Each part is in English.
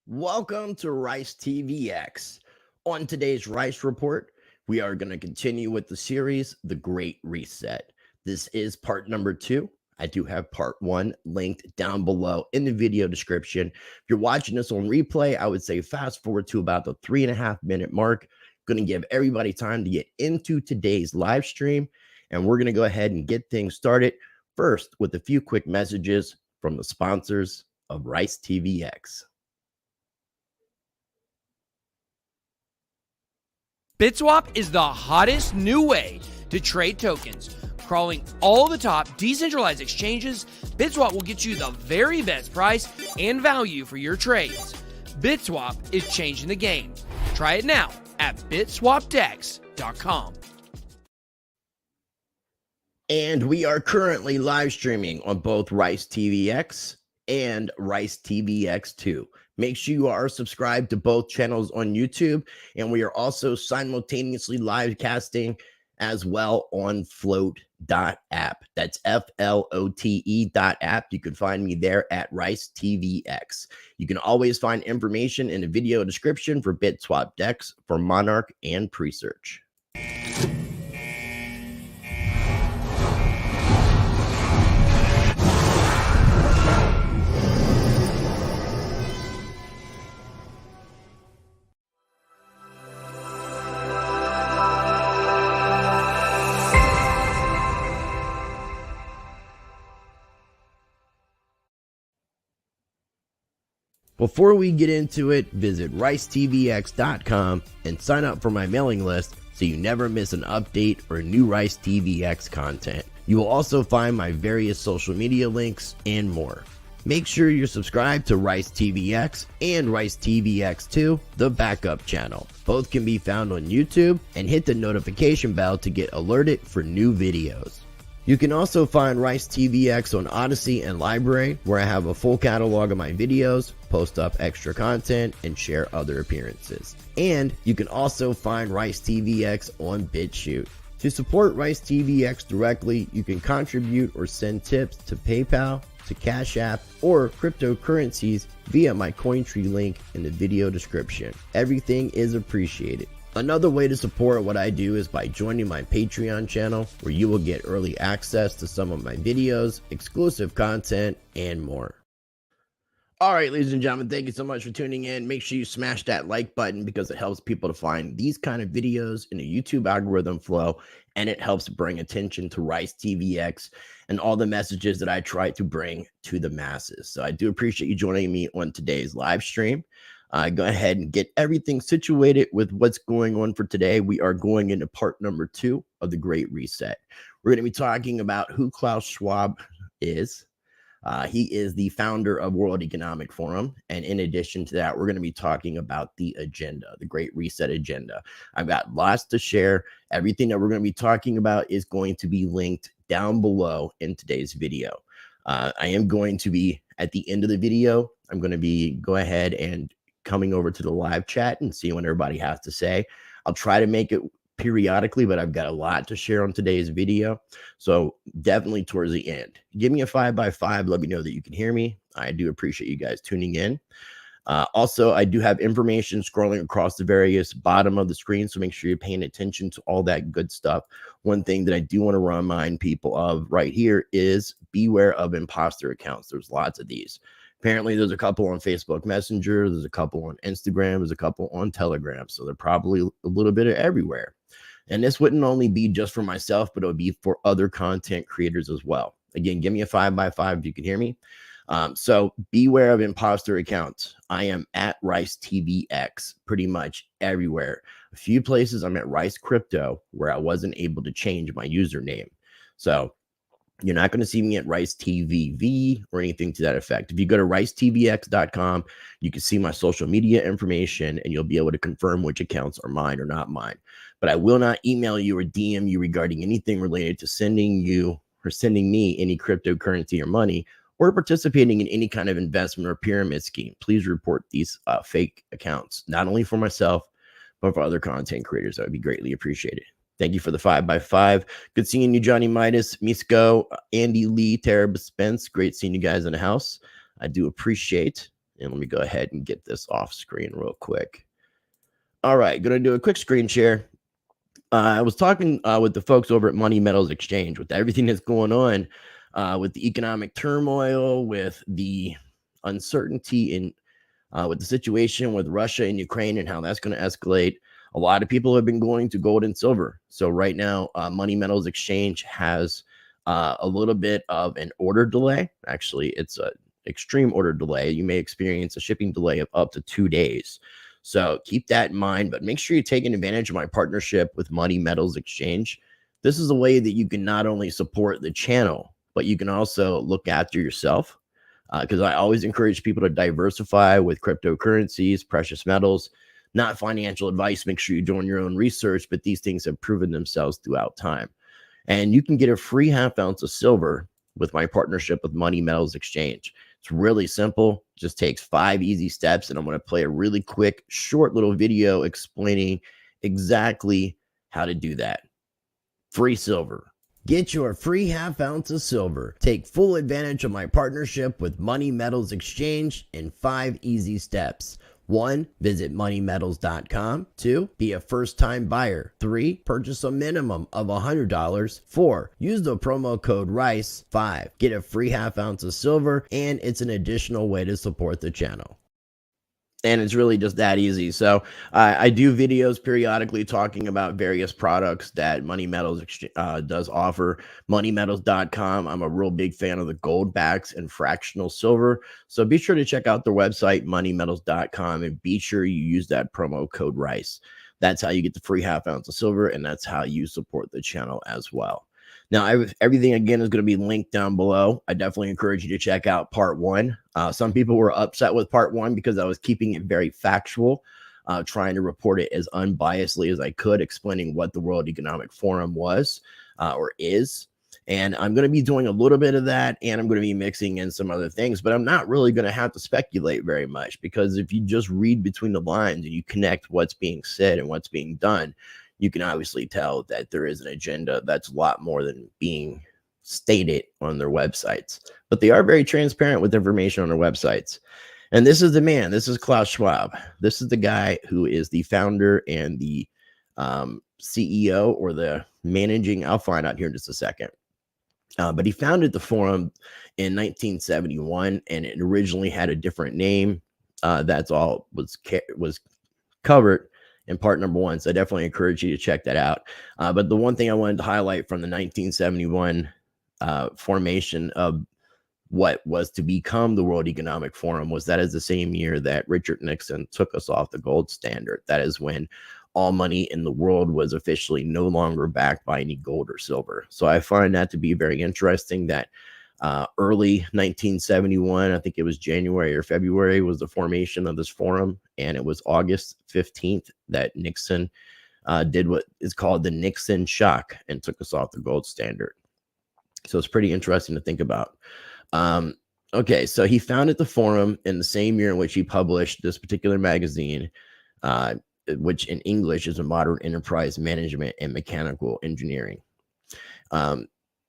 Welcome to Rice TVX. On today's Rice Report, we are going to continue with the series, The Great Reset. This is part number 2. I do have part 1 linked down below in the video description. If you're watching this on replay, I would say fast forward to about the 3.5 minute mark. Going to give everybody time to get into today's live stream, and we're going to go ahead and get things started first with a few quick messages from the sponsors of Rice TVX. BitSwap is the hottest new way to trade tokens. Crawling all the top decentralized exchanges, BitSwap will get you the very best price and value for your trades. BitSwap is changing the game. Try it now at bitswapdex.com. And we are currently live streaming on both Rice TVX and Rice TVX 2. Make sure you are subscribed to both channels on YouTube, and we are also simultaneously live casting as well on float.app. That's FLOTE.app. You can find me there at Rice TVX. You can always find information in the video description for BitSwap Dex for Monarch and Presearch. Before we get into it, visit ricetvx.com and sign up for my mailing list so you never miss an update or new Rice TVX content. You will also find my various social media links and more. Make sure you're subscribed to Rice TVX and Rice TVX 2, the backup channel. Both can be found on YouTube, and hit the notification bell to get alerted for new videos. You can also find Rice TVX on Odyssey and Library, where I have a full catalog of my videos, post up extra content, and share other appearances. And you can also find Rice TVX on BitChute. To support Rice TVX directly, you can contribute or send tips to PayPal, to Cash App, or cryptocurrencies via my Cointree link in the video description. Everything is appreciated. Another way to support what I do is by joining my Patreon channel, where you will get early access to some of my videos, exclusive content, and more. All right, ladies and gentlemen, thank you so much for tuning in. Make sure you smash that like button because it helps people to find these kind of videos in the YouTube algorithm flow, and it helps bring attention to Rice TVX and all the messages that I try to bring to the masses. So I do appreciate you joining me on today's live stream. Go ahead and get everything situated with what's going on for today. We are going into part number 2 of the Great Reset. We're going to be talking about who Klaus Schwab is. He is the founder of World Economic Forum. And in addition to that, we're going to be talking about the agenda, the Great Reset agenda. I've got lots to share. Everything that we're going to be talking about is going to be linked down below in today's video. I am going to be, at the end of the video, I'm going to be go ahead and coming over to the live chat and see what everybody has to say. I'll try to make it periodically, but I've got a lot to share on today's video. So definitely towards the end, give me a 5x5. Let me know that you can hear me. I do appreciate you guys tuning in. Also, I do have information scrolling across the various bottom of the screen, so make sure you're paying attention to all that good stuff. One thing that I do want to remind people of right here is beware of imposter accounts. There's lots of these. Apparently, there's a couple on Facebook Messenger, there's a couple on Instagram, there's a couple on Telegram. So they're probably a little bit of everywhere. And this wouldn't only be just for myself, but it would be for other content creators as well. Again, give me a 5x5 if you can hear me. So beware of imposter accounts. I am at Rice TVX pretty much everywhere. A few places I'm at Rice Crypto, where I wasn't able to change my username. So you're not going to see me at Rice TVV or anything to that effect. If you go to ricetvx.com, you can see my social media information, and you'll be able to confirm which accounts are mine or not mine. But I will not email you or DM you regarding anything related to sending you or sending me any cryptocurrency or money, or participating in any kind of investment or pyramid scheme. Please report these fake accounts, not only for myself, but for other content creators. That would be greatly appreciated. Thank you for the 5x5. Good seeing you, Johnny Midas, Misko, Andy Lee, Tara Spence. Great seeing you guys in the house. I do appreciate. And let me go ahead and get this off screen real quick. All right, going to do a quick screen share. I was talking with the folks over at Money Metals Exchange with everything that's going on with the economic turmoil, with the uncertainty in with the situation with Russia and Ukraine and how that's going to escalate. A lot of people have been going to gold and silver. So right now, Money Metals Exchange has a little bit of an order delay. Actually, it's an extreme order delay. You may experience a shipping delay of up to 2 days. So keep that in mind, but make sure you're taking advantage of my partnership with Money Metals Exchange. This is a way that you can not only support the channel, but you can also look after yourself. Because I always encourage people to diversify with cryptocurrencies, precious metals, not financial advice. Make sure you're doing your own research, but these things have proven themselves throughout time. And you can get a free 1/2 ounce of silver with my partnership with Money Metals Exchange. It's really simple, just takes 5 easy steps. And I'm going to play a really quick, short little video explaining exactly how to do that. Free silver. Get your free 1/2 ounce of silver. Take full advantage of my partnership with Money Metals Exchange in 5 easy steps. 1. Visit moneymetals.com. 2. Be a first-time buyer. 3. Purchase a minimum of $100. 4. Use the promo code RICE. 5. Get a free 1/2 ounce of silver, and it's an additional way to support the channel. And it's really just that easy. So I do videos periodically talking about various products that Money Metals does offer. Moneymetals.com. I'm a real big fan of the gold backs and fractional silver. So be sure to check out their website, moneymetals.com, and be sure you use that promo code RICE. That's how you get the free 1/2 ounce of silver, and that's how you support the channel as well. Now, everything, again, is going to be linked down below. I definitely encourage you to check out part 1. Some people were upset with part 1 because I was keeping it very factual, trying to report it as unbiasedly as I could, explaining what the World Economic Forum was or is. And I'm going to be doing a little bit of that, and I'm going to be mixing in some other things, but I'm not really going to have to speculate very much, because if you just read between the lines and you connect what's being said and what's being done, you can obviously tell that there is an agenda that's a lot more than being stated on their websites. But they are very transparent with information on their websites. And this is the man. This is Klaus Schwab. This is the guy who is the founder and the CEO, or the managing. I'll find out here in just a second. But he founded the forum in 1971, and it originally had a different name. That's all was covered in part number 1. So I definitely encourage you to check that out. But the one thing I wanted to highlight from the 1971 formation of what was to become the World Economic Forum was that is the same year that Richard Nixon took us off the gold standard. That is when all money in the world was officially no longer backed by any gold or silver. So I find that to be very interesting that early 1971, I think it was January or February, was the formation of this forum, and it was August 15th that Nixon did what is called the Nixon shock and took us off the gold standard. So it's pretty interesting to think about. Okay, so he founded the forum in the same year in which he published this particular magazine, which in English is a Modern Enterprise Management and Mechanical Engineering.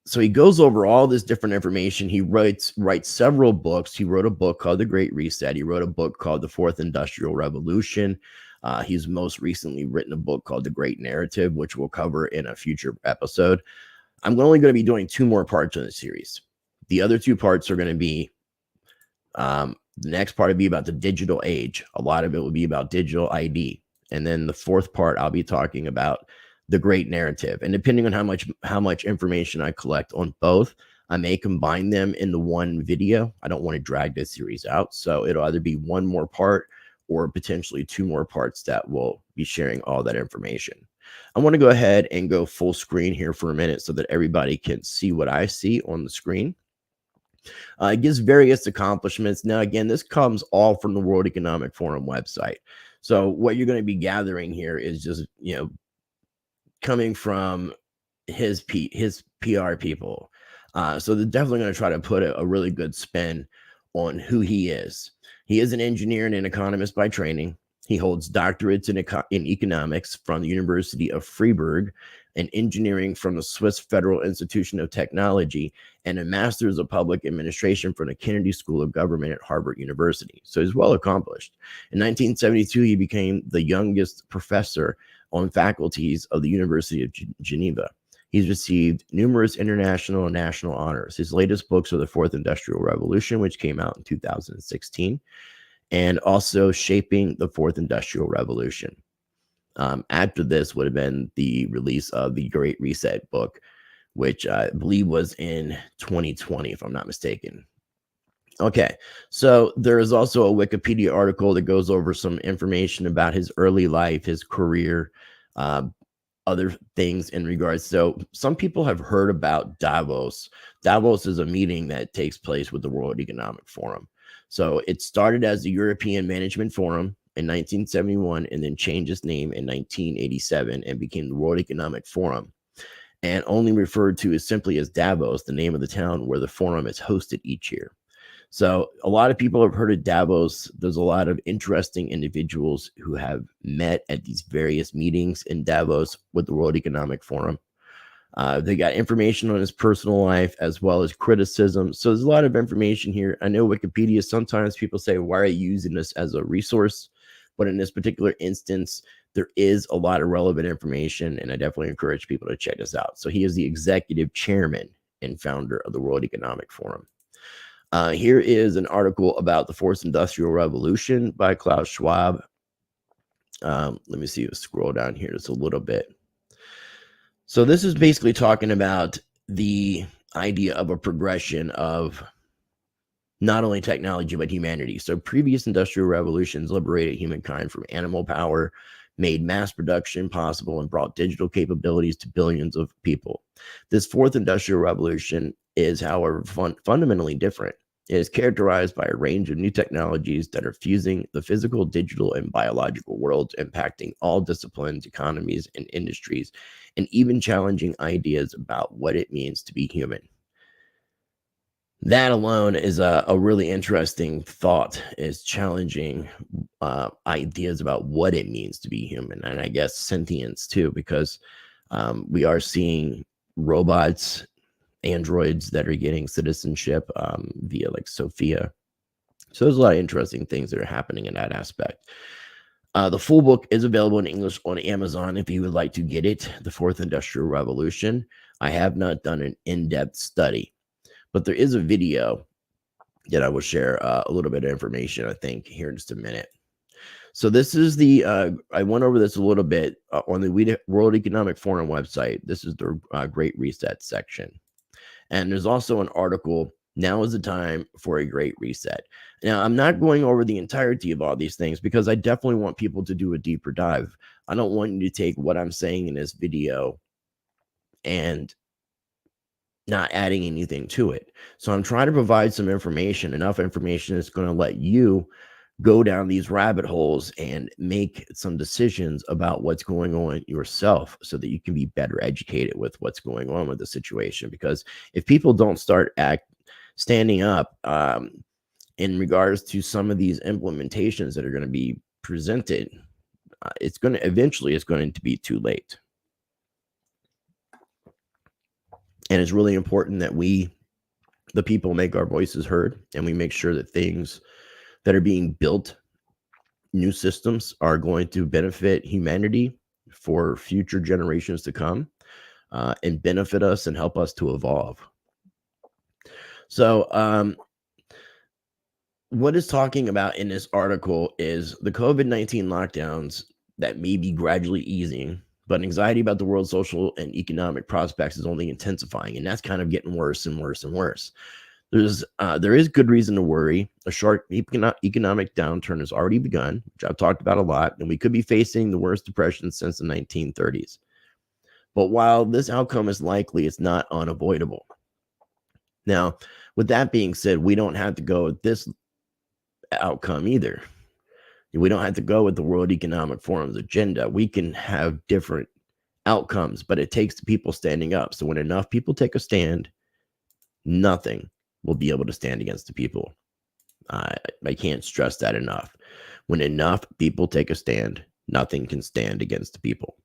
So he goes over all this different information. He writes several books. He wrote a book called The Great Reset. He wrote a book called The Fourth Industrial Revolution. He's most recently written a book called The Great Narrative, which we'll cover in a future episode. I'm only going to be doing 2 more parts in the series. The other 2 parts are going to be, the next part will be about the digital age. A lot of it will be about digital ID. And then the 4th part, I'll be talking about the Great Narrative. And depending on how much information I collect on both, I may combine them into one video. I don't want to drag this series out. So it'll either be 1 more part or potentially 2 more parts that will be sharing all that information. I want to go ahead and go full screen here for a minute so that everybody can see what I see on the screen. It gives various accomplishments. Now, again, this comes all from the World Economic Forum website. So what you're going to be gathering here is just, coming from his PR people. So they're definitely going to try to put a really good spin on who he is. He is an engineer and an economist by training. He holds doctorates in economics from the University of Freiburg and engineering from the Swiss Federal Institution of Technology and a master's of public administration from the Kennedy School of Government at Harvard University. So he's well accomplished. In 1972, he became the youngest professor on faculties of the University of Geneva. He's received numerous international and national honors. His latest books are The Fourth Industrial Revolution, which came out in 2016, and also Shaping the Fourth Industrial Revolution. After this would have been the release of the Great Reset book, which I believe was in 2020, if I'm not mistaken. Okay, so there is also a Wikipedia article that goes over some information about his early life, his career, other things in regards. So some people have heard about Davos. Davos is a meeting that takes place with the World Economic Forum. So it started as the European Management Forum in 1971 and then changed its name in 1987 and became the World Economic Forum, and only referred to as simply as Davos, the name of the town where the forum is hosted each year. So a lot of people have heard of Davos. There's a lot of interesting individuals who have met at these various meetings in Davos with the World Economic Forum. They got information on his personal life as well as criticism. So there's a lot of information here. I know Wikipedia, sometimes people say, why are you using this as a resource? But in this particular instance, there is a lot of relevant information, and I definitely encourage people to check this out. So he is the executive chairman and founder of the World Economic Forum. Here is an article about the Fourth Industrial Revolution by Klaus Schwab. Let me see, scroll down here just a little bit. So this is basically talking about the idea of a progression of not only technology, but humanity. So previous industrial revolutions liberated humankind from animal power, made mass production possible, and brought digital capabilities to billions of people. This fourth industrial revolution is, however, fundamentally different. It is characterized by a range of new technologies that are fusing the physical, digital, and biological worlds, impacting all disciplines, economies, and industries, and even challenging ideas about what it means to be human. That alone is a really interesting thought, is challenging ideas about what it means to be human, and I guess sentience too, because we are seeing robots, androids that are getting citizenship via like Sophia. So there's a lot of interesting things that are happening in that aspect. The full book is available in English on Amazon if you would like to get it, The Fourth Industrial Revolution. I have not done an in-depth study, but there is a video that I will share a little bit of information, I think, here in just a minute. So this is the, I went over this a little bit on the World Economic Forum website. This is the Great Reset section. And there's also an article, Now is the Time for a Great Reset. Now, I'm not going over the entirety of all these things because I definitely want people to do a deeper dive. I don't want you to take what I'm saying in this video and not adding anything to it. So I'm trying to provide some information, enough information that's going to let you go down these rabbit holes and make some decisions about what's going on yourself so that you can be better educated with what's going on with the situation. Because if people don't start standing up in regards to some of these implementations that are going to be presented, it's going to be too late. And it's really important that we, the people, make our voices heard, and we make sure that things that are being built, new systems, are going to benefit humanity for future generations to come, and benefit us and help us to evolve. So what is talking about in this article is the COVID-19 lockdowns that may be gradually easing, but anxiety about the world's social and economic prospects is only intensifying, and that's kind of getting worse and worse and worse. There is good reason to worry. A sharp economic downturn has already begun, which I've talked about a lot, and we could be facing the worst depression since the 1930s. But while this outcome is likely, it's not unavoidable. Now, with that being said, we don't have to go with this outcome either. We don't have to go with the World Economic Forum's agenda. We can have different outcomes, but it takes the people standing up. So when enough people take a stand, nothing will be able to stand against the people. I can't stress that enough. When enough people take a stand, nothing can stand against the people.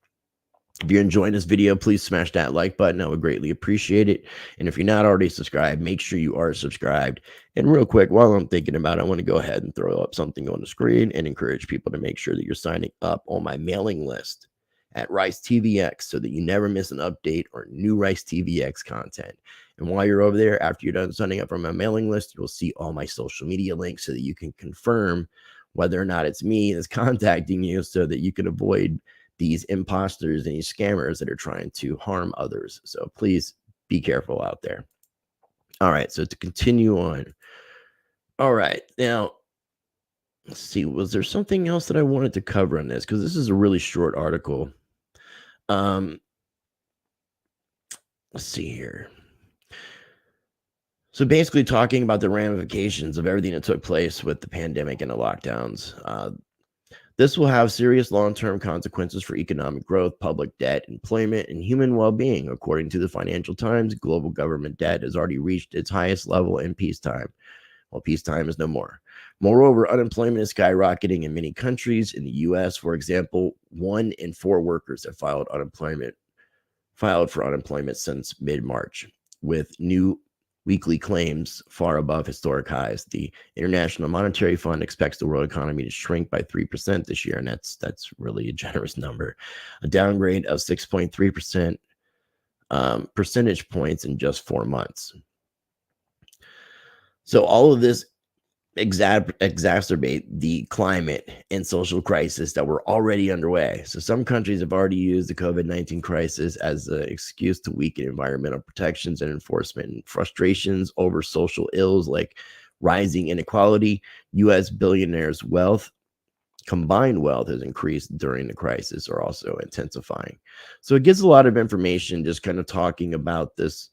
If you're enjoying this video, please smash that like button. I would greatly appreciate it. And if you're not already subscribed, make sure you are subscribed. And real quick, while I'm thinking about it, I want to go ahead and throw up something on the screen and encourage people to make sure that you're signing up on my mailing list at Rice TVX so that you never miss an update or new Rice TVX content. And while you're over there, after you're done signing up for my mailing list, you'll see all my social media links so that you can confirm whether or not it's me that's contacting you so that you can avoid these imposters and these scammers that are trying to harm others. So please be careful out there. All right, so to continue on. All right, now, let's see, was there something else that I wanted to cover on this? Because this is a really short article. Let's see here. So basically talking about the ramifications of everything that took place with the pandemic and the lockdowns. This will have serious long-term consequences for economic growth, public debt, employment, and human well-being. According to the Financial Times, global government debt has already reached its highest level in peacetime. Well, peacetime is no more. Moreover, unemployment is skyrocketing in many countries. In the U.S., for example, 1 in 4 workers have filed for unemployment since mid-March, with new weekly claims far above historic highs. The International Monetary Fund expects the world economy to shrink by 3% this year, and that's really a generous number. A downgrade of 6.3% percentage points in just 4 months. So all of this exacerbate the climate and social crisis that were already underway. So some countries have already used the COVID-19 crisis as an excuse to weaken environmental protections and enforcement. And frustrations over social ills like rising inequality, U.S. billionaires' combined wealth has increased during the crisis, are also intensifying. So it gives a lot of information just kind of talking about this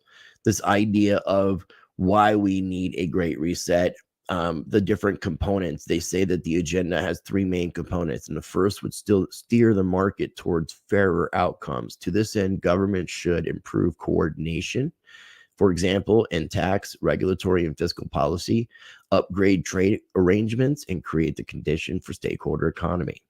idea of why we need a great reset. The different components. They say that the agenda has 3 main components, and the first would still steer the market towards fairer outcomes. To this end, government should improve coordination, for example, in tax, regulatory, and fiscal policy, upgrade trade arrangements, and create the condition for stakeholder economy.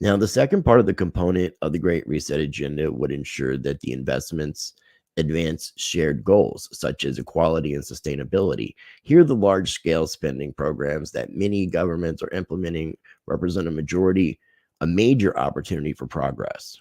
Now, the second part of the component of the Great Reset agenda would ensure that the investments advance shared goals such as equality and sustainability. Here, the large-scale spending programs that many governments are implementing represent a major opportunity for progress.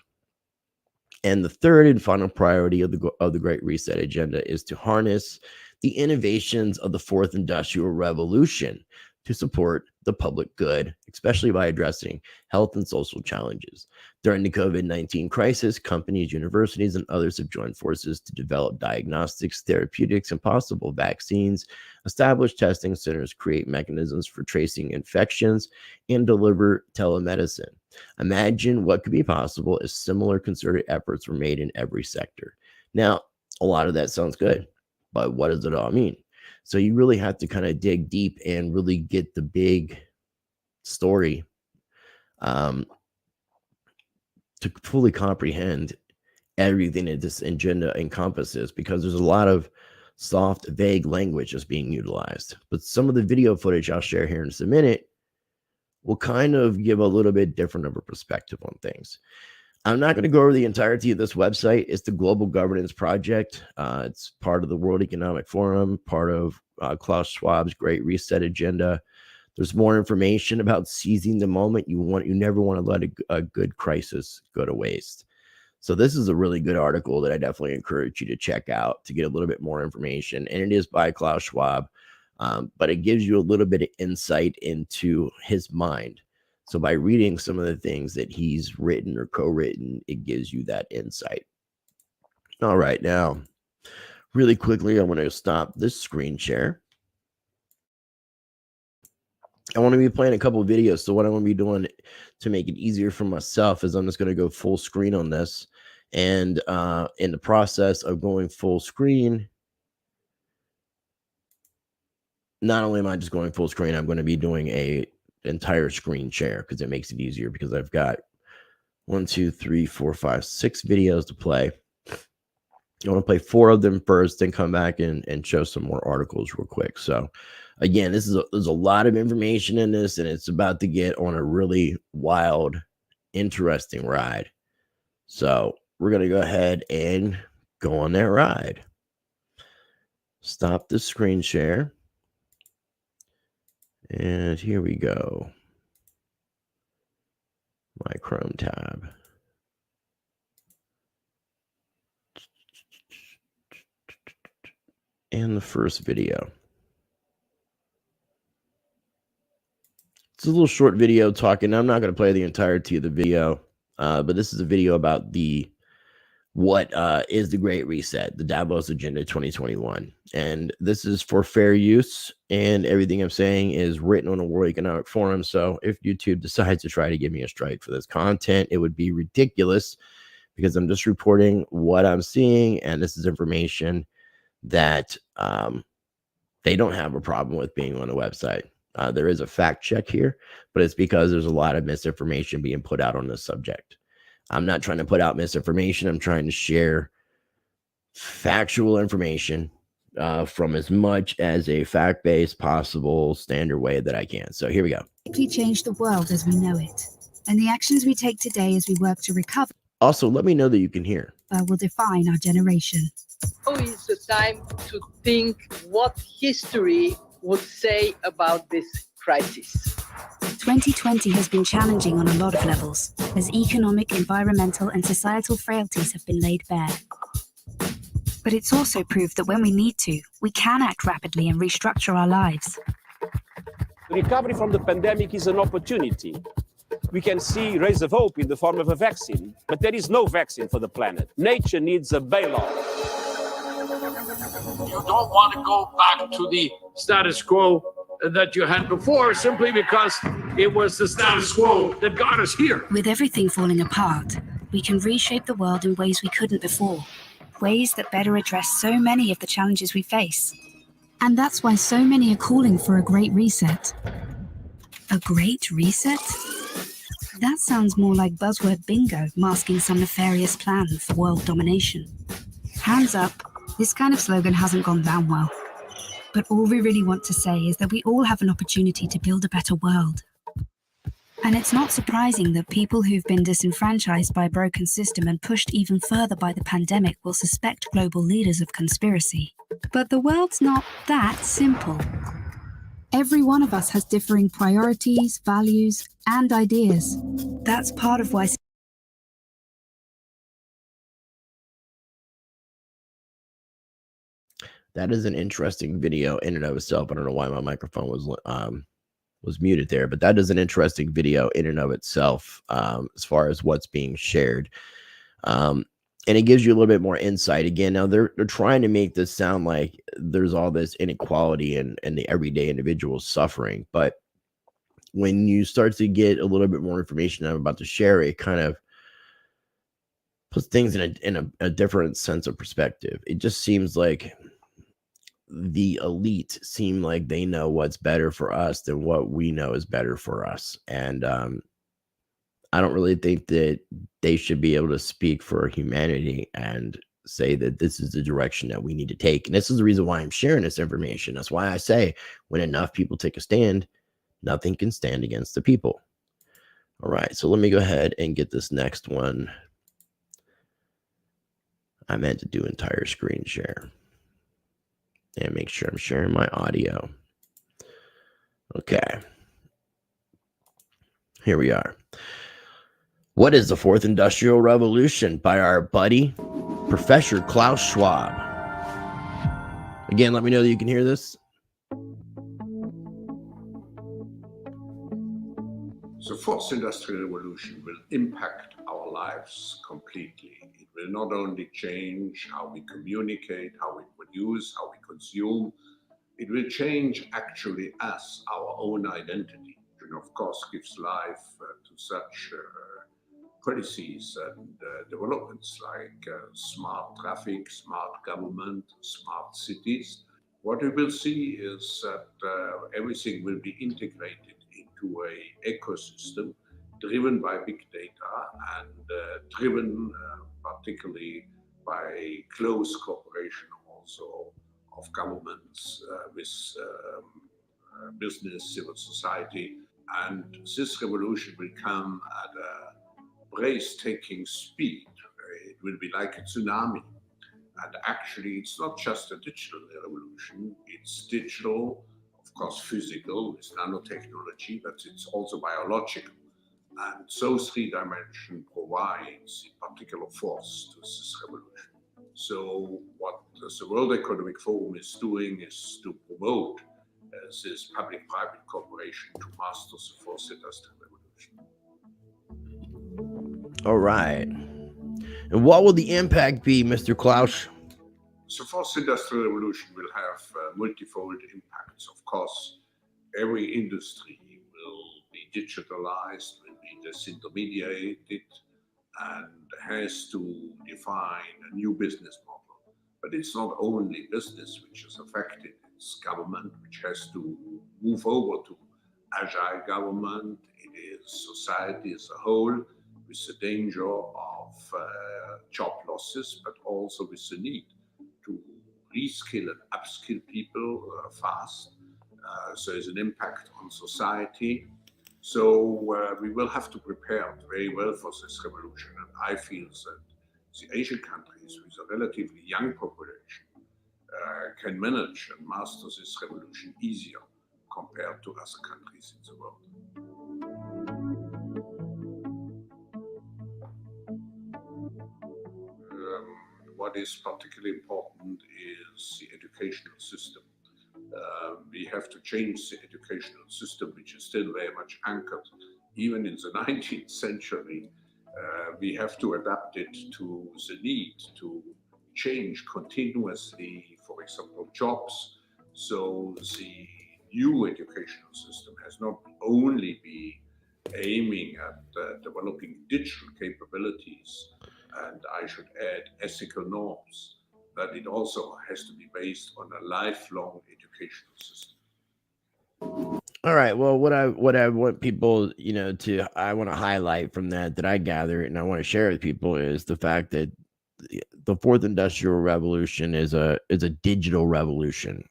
And the third and final priority of the Great Reset agenda is to harness the innovations of the Fourth Industrial Revolution to support the public good, especially by addressing health and social challenges. During the COVID-19 crisis, companies, universities, and others have joined forces to develop diagnostics, therapeutics, and possible vaccines, establish testing centers, create mechanisms for tracing infections, and deliver telemedicine. Imagine what could be possible if similar concerted efforts were made in every sector. Now, a lot of that sounds good, but what does it all mean? So you really have to kind of dig deep and really get the big story to fully comprehend everything that this agenda encompasses, because there's a lot of soft, vague language that's being utilized. But some of the video footage I'll share here in just a minute will kind of give a little bit different of a perspective on things. I'm not going to go over the entirety of this website. It's the Global Governance Project. It's part of the World Economic Forum, part of Klaus Schwab's Great Reset agenda. There's more information about seizing the moment. You never want to let a good crisis go to waste. So this is a really good article that I definitely encourage you to check out to get a little bit more information. And it is by Klaus Schwab, but it gives you a little bit of insight into his mind. So by reading some of the things that he's written or co-written, it gives you that insight. All right, now, really quickly, I want to stop this screen share. I want to be playing a couple of videos. So what I want to be doing to make it easier for myself is I'm just going to go full screen on this. And in the process of going full screen, not only am I just going full screen, I'm going to be doing a entire screen share because it makes it easier, because I've got 1, 2, 3, 4, 5, 6 videos to play. I want to play 4 of them first, then come back and show some more articles real quick. So again, there's a lot of information in this, and it's about to get on a really wild, interesting ride. So we're going to go ahead and go on that ride. Stop the screen share. And here we go. My Chrome tab. And the first video. It's a little short video talking. I'm not going to play the entirety of the video, but this is a video about what is the Great Reset, the Davos Agenda 2021. And this is for fair use, and everything I'm saying is written on a World Economic Forum. So if YouTube decides to try to give me a strike for this content, it would be ridiculous, because I'm just reporting what I'm seeing, and this is information that they don't have a problem with being on the website. There is a fact check here, but it's because there's a lot of misinformation being put out on this subject. I'm not trying to put out misinformation. I'm trying to share factual information from as much as a fact-based possible standard way that I can. So here we go. Change the world as we know it, and the actions we take today as we work to recover. Also, let me know that you can hear. Will define our generation. Now is the time to think what history would say about this crisis. 2020 has been challenging on a lot of levels, as economic, environmental, and societal frailties have been laid bare. But it's also proved that when we need to, we can act rapidly and restructure our lives. The recovery from the pandemic is an opportunity. We can see rays of hope in the form of a vaccine, but there is no vaccine for the planet. Nature needs a bailout. You don't want to go back to the status quo that you had before, simply because it was the status quo that got us here. With everything falling apart, we can reshape the world in ways we couldn't before, ways that better address so many of the challenges we face. And that's why so many are calling for a great reset. A great reset? That sounds more like buzzword bingo masking some nefarious plan for world domination. Hands up, this kind of slogan hasn't gone down well. But all we really want to say is that we all have an opportunity to build a better world. And it's not surprising that people who've been disenfranchised by a broken system and pushed even further by the pandemic will suspect global leaders of conspiracy. But the world's not that simple. Every one of us has differing priorities, values, and ideas. That's part of why. That is an interesting video in and of itself. I don't know why my microphone was muted there, but that is an interesting video in and of itself, as far as what's being shared. And it gives you a little bit more insight. Again, now they're trying to make this sound like there's all this inequality and the everyday individual suffering. But when you start to get a little bit more information I'm about to share, it kind of puts things in a different sense of perspective. It just seems like the elite seem like they know what's better for us than what we know is better for us. And I don't really think that they should be able to speak for humanity and say that this is the direction that we need to take. And this is the reason why I'm sharing this information. That's why I say when enough people take a stand, nothing can stand against the people. All right, so let me go ahead and get this next one. I meant to do entire screen share. And make sure I'm sharing my audio. Okay. Here we are. What is the Fourth Industrial Revolution? By our buddy, Professor Klaus Schwab. Again, let me know that you can hear this. The Fourth Industrial Revolution will impact our lives completely. It will not only change how we communicate, how we produce, how we consume, it will change actually us, our own identity, and of course gives life to such policies and developments like smart traffic, smart government, smart cities. What we will see is that everything will be integrated into an ecosystem driven by big data and driven particularly by close cooperation also of governments with business, civil society. And this revolution will come at a breathtaking speed. It will be like a tsunami. And actually, it's not just a digital revolution, it's digital, of course, physical with nanotechnology, but it's also biological. And those three dimensions provides a particular force to this revolution. So what the World Economic Forum is doing is to promote this public-private cooperation to master the fourth industrial revolution. All right. And what will the impact be, Mr. Klaus? The fourth industrial revolution will have multifold impacts. Of course, every industry will be digitalized, will be disintermediated, and has to define a new business model. But it's not only business which is affected, it's government which has to move over to agile government. It is society as a whole, with the danger of job losses, but also with the need to reskill and upskill people fast. So there's an impact on society. So we will have to prepare very well for this revolution. And I feel that the Asian countries with a relatively young population can manage and master this revolution easier compared to other countries in the world. What is particularly important is the educational system. We have to change the educational system, which is still very much anchored. Even in the 19th century, we have to adapt it to the need to change continuously, for example, jobs. So the new educational system has not only be aiming at developing digital capabilities, and I should add ethical norms, but it also has to be based on a lifelong educational system. All right. Well, what I want people, I want to highlight from that I gather and I want to share with people is the fact that the fourth industrial revolution is a digital revolution.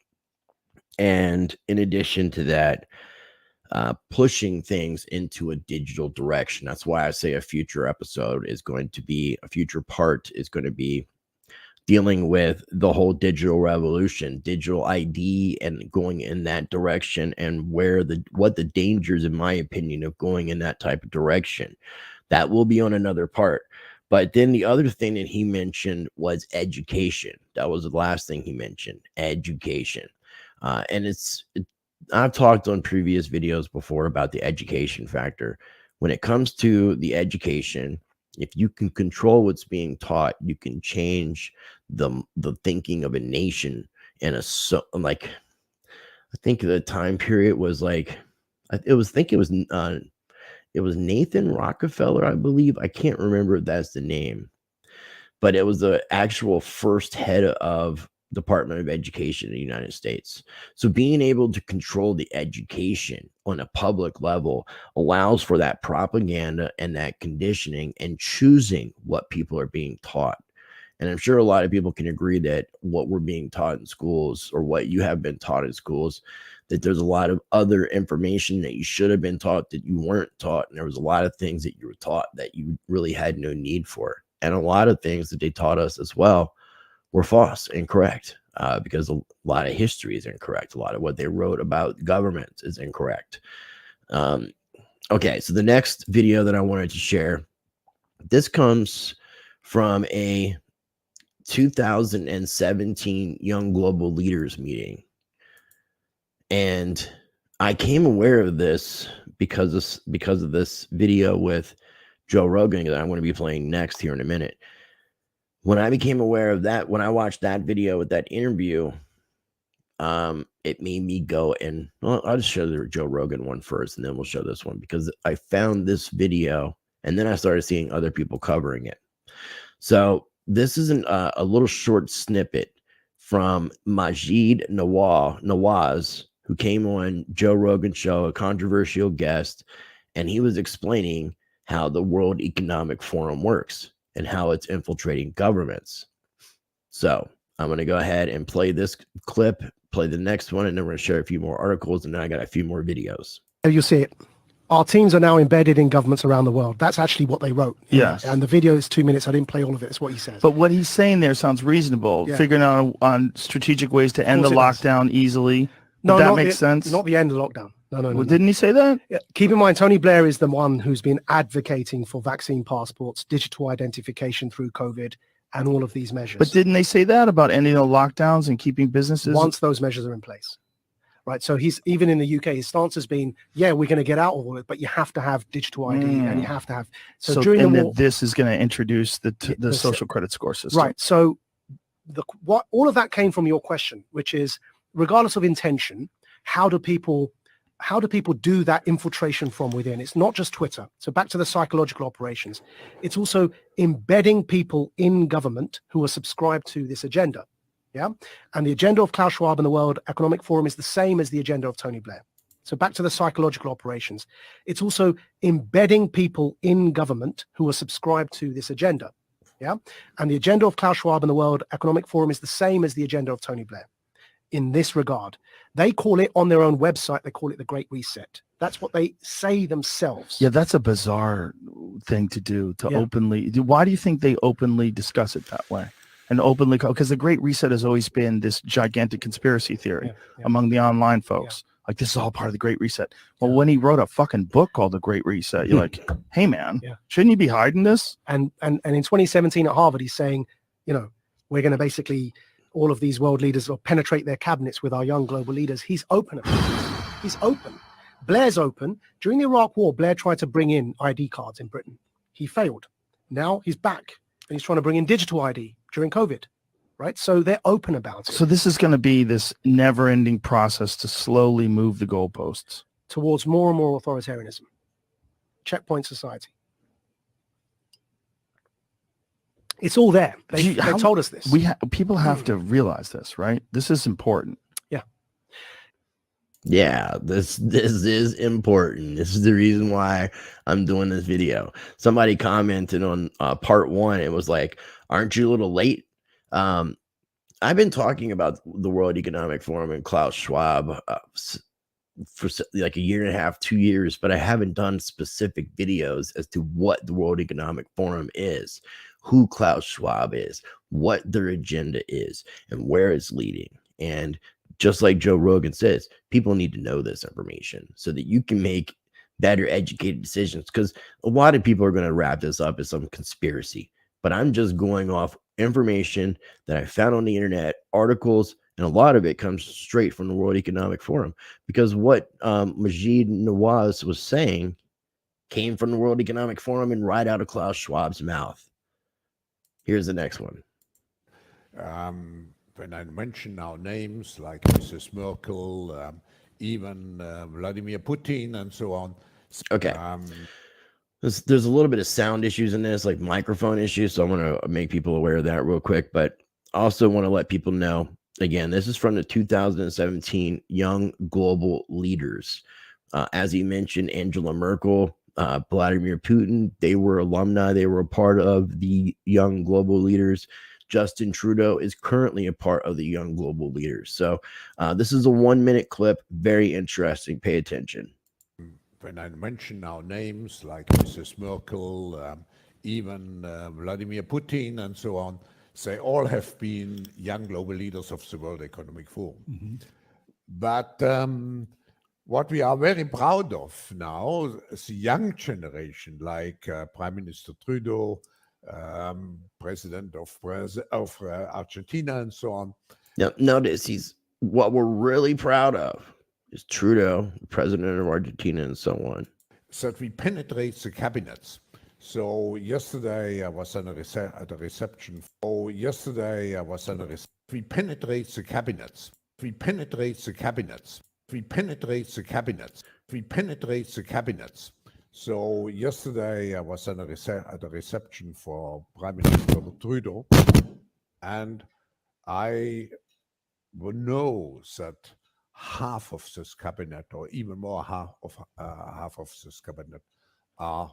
And in addition to that, pushing things into a digital direction. That's why I say a future part is going to be dealing with the whole digital revolution, digital ID, and going in that direction, and what the dangers, in my opinion, of going in that type of direction. That will be on another part. But then the other thing that he mentioned was education. That was the last thing he mentioned, education. And I've talked on previous videos before about the education factor. When it comes to the education, if you can control what's being taught, you can change the thinking of a nation. And I think the time period was it was Nathan Rockefeller, I believe. I can't remember if that's the name, but it was the actual first head of Department of Education in the United States. So being able to control the education on a public level allows for that propaganda and that conditioning and choosing what people are being taught. And I'm sure a lot of people can agree that what we're being taught in schools, or what you have been taught in schools, that there's a lot of other information that you should have been taught that you weren't taught. And there was a lot of things that you were taught that you really had no need for. And a lot of things that they taught us as well were false, incorrect, because a lot of history is incorrect. A lot of what they wrote about government is incorrect. Okay, so the next video that I wanted to share, this comes from a 2017 Young Global Leaders meeting. And I came aware of this because of this video with Joe Rogan that I'm going to be playing next here in a minute. When I became aware of that, when I watched that video with that interview, it made me go and, well, I'll just show the Joe Rogan one first, and then we'll show this one, because I found this video and then I started seeing other people covering it. So this is a little short snippet from Majid Nawaz, who came on Joe Rogan's show, a controversial guest, and he was explaining how the World Economic Forum works and how it's infiltrating governments. So I'm going to go ahead and play this clip, play the next one, and then we're going to share a few more articles, and then I got a few more videos. You see it. Our teams are now embedded in governments around the world. That's actually what they wrote. Yes. And the video is 2 minutes. I didn't play all of it. It's what he says. But what he's saying there sounds reasonable. Yeah. Figuring out on strategic ways to end the lockdown easily. No, that makes sense. Not the end of the lockdown. No. Didn't he say that? Yeah. Keep in mind, Tony Blair is the one who's been advocating for vaccine passports, digital identification through COVID, and all of these measures. But didn't they say that about ending the lockdowns and keeping businesses? Once those measures are in place. Right. So he's, even in the UK, his stance has been, yeah, we're going to get out of all it, but you have to have digital ID and you have to have. So during and the war, this is going to introduce the social credit score system. Right. So all of that came from your question, which is, regardless of intention, how do people do that infiltration from within? It's not just Twitter. So back to the psychological operations. It's also embedding people in government who are subscribed to this agenda. Yeah. And the agenda of Klaus Schwab and the World Economic Forum is the same as the agenda of Tony Blair. So back to the psychological operations. It's also embedding people in government who are subscribed to this agenda. Yeah. And the agenda of Klaus Schwab and the World Economic Forum is the same as the agenda of Tony Blair in this regard. They call it on their own website, they call it the Great Reset. That's what they say themselves. Yeah, that's a bizarre thing to do, to openly. Why do you think they openly discuss it that way? And openly, because the Great Reset has always been this gigantic conspiracy theory among the online folks. Like, this is all part of the Great Reset. Well, when he wrote a fucking book called The Great Reset, you're like, hey, man, shouldn't you be hiding this? And in 2017 at Harvard, he's saying, we're going to basically, all of these world leaders will penetrate their cabinets with our young global leaders. He's open about this. He's open. Blair's open. During the Iraq War, Blair tried to bring in ID cards in Britain. He failed. Now he's back and he's trying to bring in digital ID during COVID, right? So they're open about it. So this is going to be this never-ending process to slowly move the goalposts towards more and more authoritarianism. Checkpoint society. It's all there. They told us this. People have to realize this, right? This is important. Yeah, this is important. This is the reason why I'm doing this video. Somebody commented on part 1. It was like, aren't you a little late? I've been talking about the World Economic Forum and Klaus Schwab for like a year and a half, 2 years, but I haven't done specific videos as to what the World Economic Forum is, who Klaus Schwab is, what their agenda is, and where it's leading. And just like Joe Rogan says, people need to know this information so that you can make better educated decisions, because a lot of people are going to wrap this up as some conspiracy, but I'm just going off information that I found on the internet, articles, and a lot of it comes straight from the World Economic Forum, because what Majid Nawaz was saying came from the World Economic Forum and right out of Klaus Schwab's mouth. Here's the next one. When I mention now names like Mrs. Merkel, even Vladimir Putin and so on. Okay. There's a little bit of sound issues in this, like microphone issues, so I want to make people aware of that real quick, but also want to let people know, again, this is from the 2017 Young Global Leaders. As he mentioned, Angela Merkel, Vladimir Putin, they were alumni. They were a part of the Young Global Leaders. Justin Trudeau is currently a part of the Young Global Leaders. So this is a 1-minute clip. Very interesting. Pay attention. When I mention now names like Mrs. Merkel, even Vladimir Putin and so on, they all have been young global leaders of the World Economic Forum. Mm-hmm. But what we are very proud of now is the young generation, like Prime Minister Trudeau, President of Argentina and so on. Now, notice what we're really proud of is Trudeau, President of Argentina, and so on. So that we penetrate the cabinets. So yesterday I was at a reception. We penetrate the cabinets. We penetrate the cabinets. We penetrate the cabinets. We penetrate the cabinets. So yesterday I was at a reception for Prime Minister Trudeau, and I know that half of this cabinet, or even more half of this cabinet, are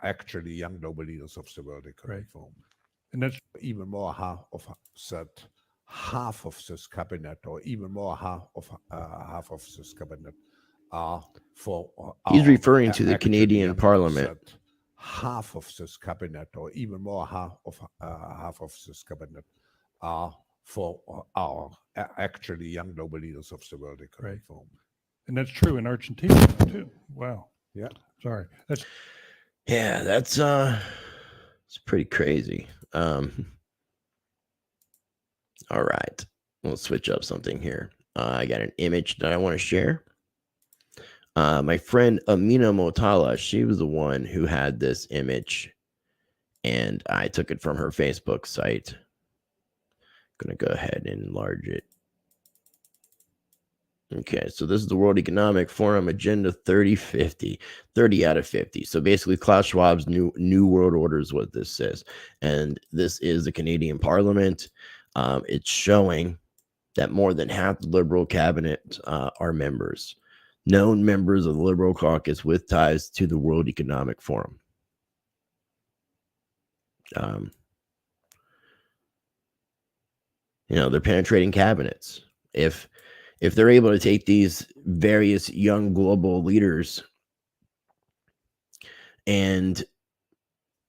actually young global leaders of the World Economic Forum. And that's even more half of this cabinet, or even more half of this cabinet, are for He's referring to the actually Canadian young Parliament. that half of this cabinet, or even more half of this cabinet, are for our actually young global leaders of the World Economic Forum. And that's true in Argentina too. Wow. Yeah. Sorry. That's it's pretty crazy. All right. We'll switch up something here. I got an image that I want to share. My friend Amina Motala, she was the one who had this image, and I took it from her Facebook site. Gonna go ahead and enlarge it. Okay, so this is the World Economic Forum Agenda 3050, 30 out of 50. So basically, Klaus Schwab's new world order is what this says, and this is the Canadian Parliament. It's showing that more than half the Liberal cabinet are members, known members of the Liberal caucus with ties to the World Economic Forum. They're penetrating cabinets. If they're able to take these various young global leaders and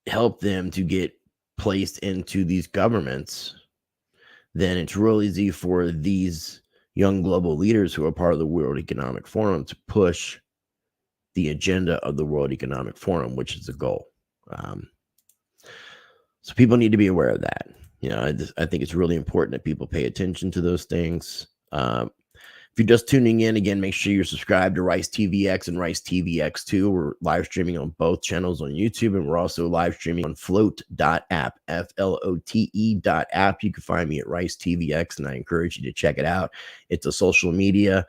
help them to get placed into these governments, then it's real easy for these young global leaders who are part of the World Economic Forum to push the agenda of the World Economic Forum, which is the goal. So people need to be aware of that. I think it's really important that people pay attention to those things. If you're just tuning in, again, make sure you're subscribed to Rice TVX and Rice TVX2. We're live streaming on both channels on YouTube, and we're also live streaming on float.app, FLOTE.app. You can find me at Rice TVX, and I encourage you to check it out. It's a social media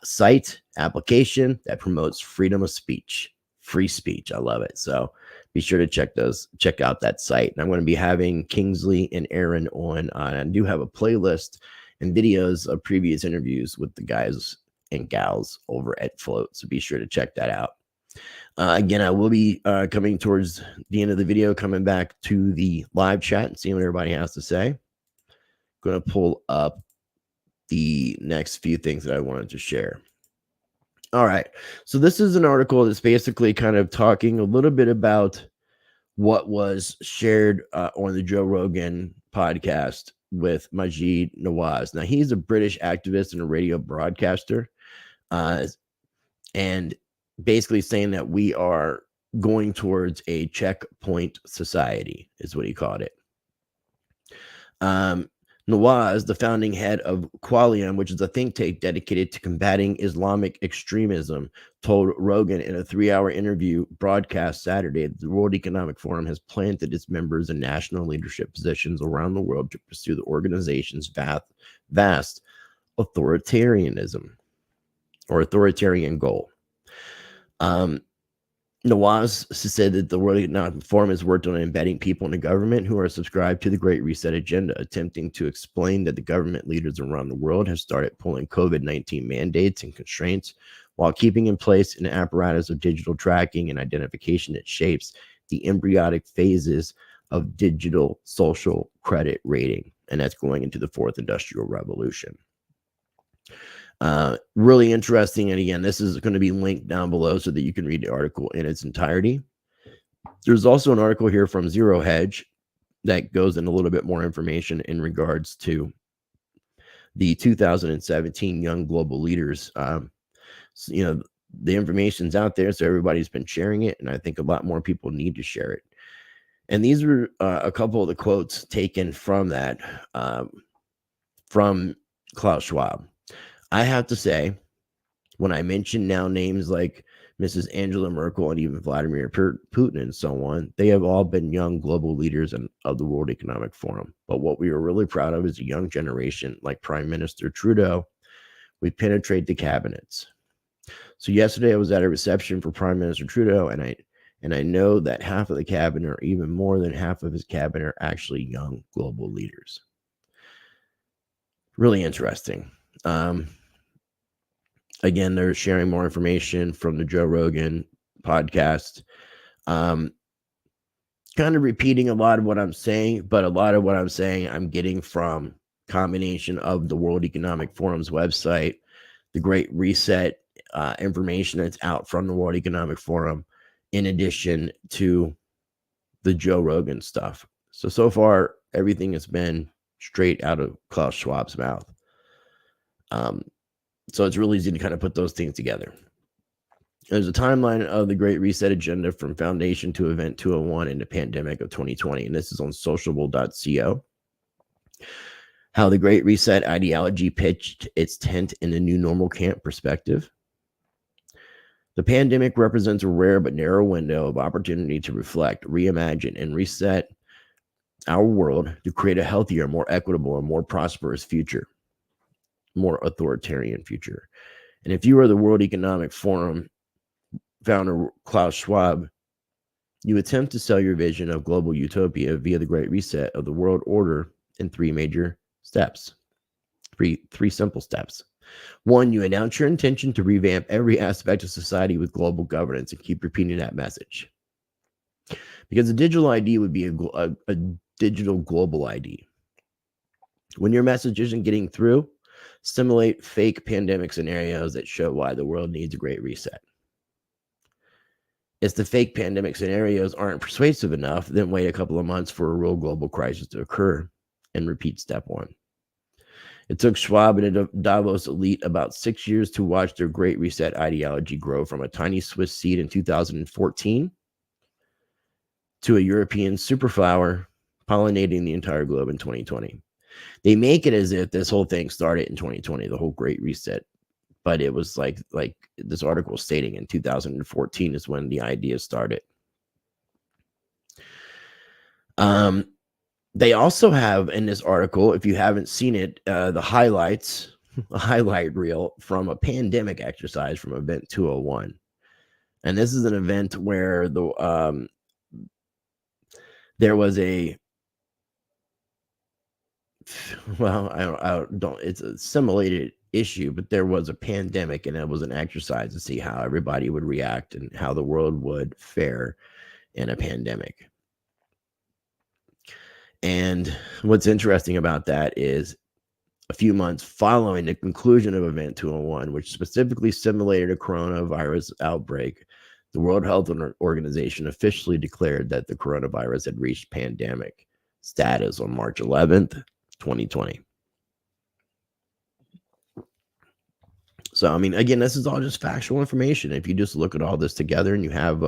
site application that promotes freedom of speech, free speech. I love it. So be sure to check out that site. And I'm going to be having Kingsley and Aaron on. I do have a playlist and videos of previous interviews with the guys and gals over at Float. So be sure to check that out. Again, I will be coming towards the end of the video, coming back to the live chat and seeing what everybody has to say. Going to pull up the next few things that I wanted to share. All right. So this is an article that's basically kind of talking a little bit about what was shared on the Joe Rogan podcast with Majid Nawaz. Now, he's a British activist and a radio broadcaster, and basically saying that we are going towards a checkpoint society, is what he called it. Nawaz, the founding head of Qualium, which is a think tank dedicated to combating Islamic extremism, told Rogan in a 3-hour interview broadcast Saturday that the World Economic Forum has planted its members in national leadership positions around the world to pursue the organization's vast authoritarianism or authoritarian goal. Nawaz said that the World Economic Forum has worked on embedding people in the government who are subscribed to the Great Reset agenda, attempting to explain that the government leaders around the world have started pulling COVID-19 mandates and constraints while keeping in place an apparatus of digital tracking and identification that shapes the embryonic phases of digital social credit rating. And that's going into the fourth industrial revolution. Really interesting. And again, this is going to be linked down below so that you can read the article in its entirety. There's also an article here from Zero Hedge that goes in a little bit more information in regards to the 2017 Young Global Leaders. The information's out there, so everybody's been sharing it, and I think a lot more people need to share it. And these were a couple of the quotes taken from that, from Klaus Schwab. I have to say, when I mention now names like Mrs. Angela Merkel and even Vladimir Putin and so on, they have all been young global leaders of the World Economic Forum. But what we are really proud of is a young generation like Prime Minister Trudeau. We penetrate the cabinets. So yesterday I was at a reception for Prime Minister Trudeau, and I know that half of the cabinet, or even more than half of his cabinet, are actually young global leaders. Really interesting. Again, they're sharing more information from the Joe Rogan podcast. kind of repeating a lot of what I'm saying, but a lot of what I'm saying I'm getting from combination of the World Economic Forum's website, the Great Reset information that's out from the World Economic Forum, in addition to the Joe Rogan stuff. So far, everything has been straight out of Klaus Schwab's mouth. So it's really easy to kind of put those things together. There's a timeline of the Great Reset agenda from foundation to event 201 in the pandemic of 2020. And this is on sociable.co. How the Great Reset ideology pitched its tent in the new normal camp perspective. The pandemic represents a rare but narrow window of opportunity to reflect, reimagine, and reset our world to create a healthier, more equitable, and more prosperous future, more authoritarian future. And if you are the World Economic Forum founder Klaus Schwab, you attempt to sell your vision of global utopia via the Great Reset of the world order in three major steps. Three simple steps. One, you announce your intention to revamp every aspect of society with global governance and keep repeating that message. Because a digital ID would be a digital global ID. When your message isn't getting through, simulate fake pandemic scenarios that show why the world needs a great reset. If the fake pandemic scenarios aren't persuasive enough, then wait a couple of months for a real global crisis to occur and repeat step one. It took Schwab and a Davos elite about 6 years to watch their Great Reset ideology grow from a tiny Swiss seed in 2014 to a European superflower pollinating the entire globe in 2020. They make it as if this whole thing started in 2020, the whole Great Reset. But it was like this article stating in 2014 is when the idea started. They also have in this article, if you haven't seen it, the highlights, a highlight reel from a pandemic exercise from event 201. And this is an event where there was a, well, I don't, it's a simulated issue, but there was a pandemic and it was an exercise to see how everybody would react and how the world would fare in a pandemic. And what's interesting about that is a few months following the conclusion of Event 201, which specifically simulated a coronavirus outbreak, the World Health Organization officially declared that the coronavirus had reached pandemic status on March 11th, 2020. So, I mean, again, this is all just factual information. If you just look at all this together and you have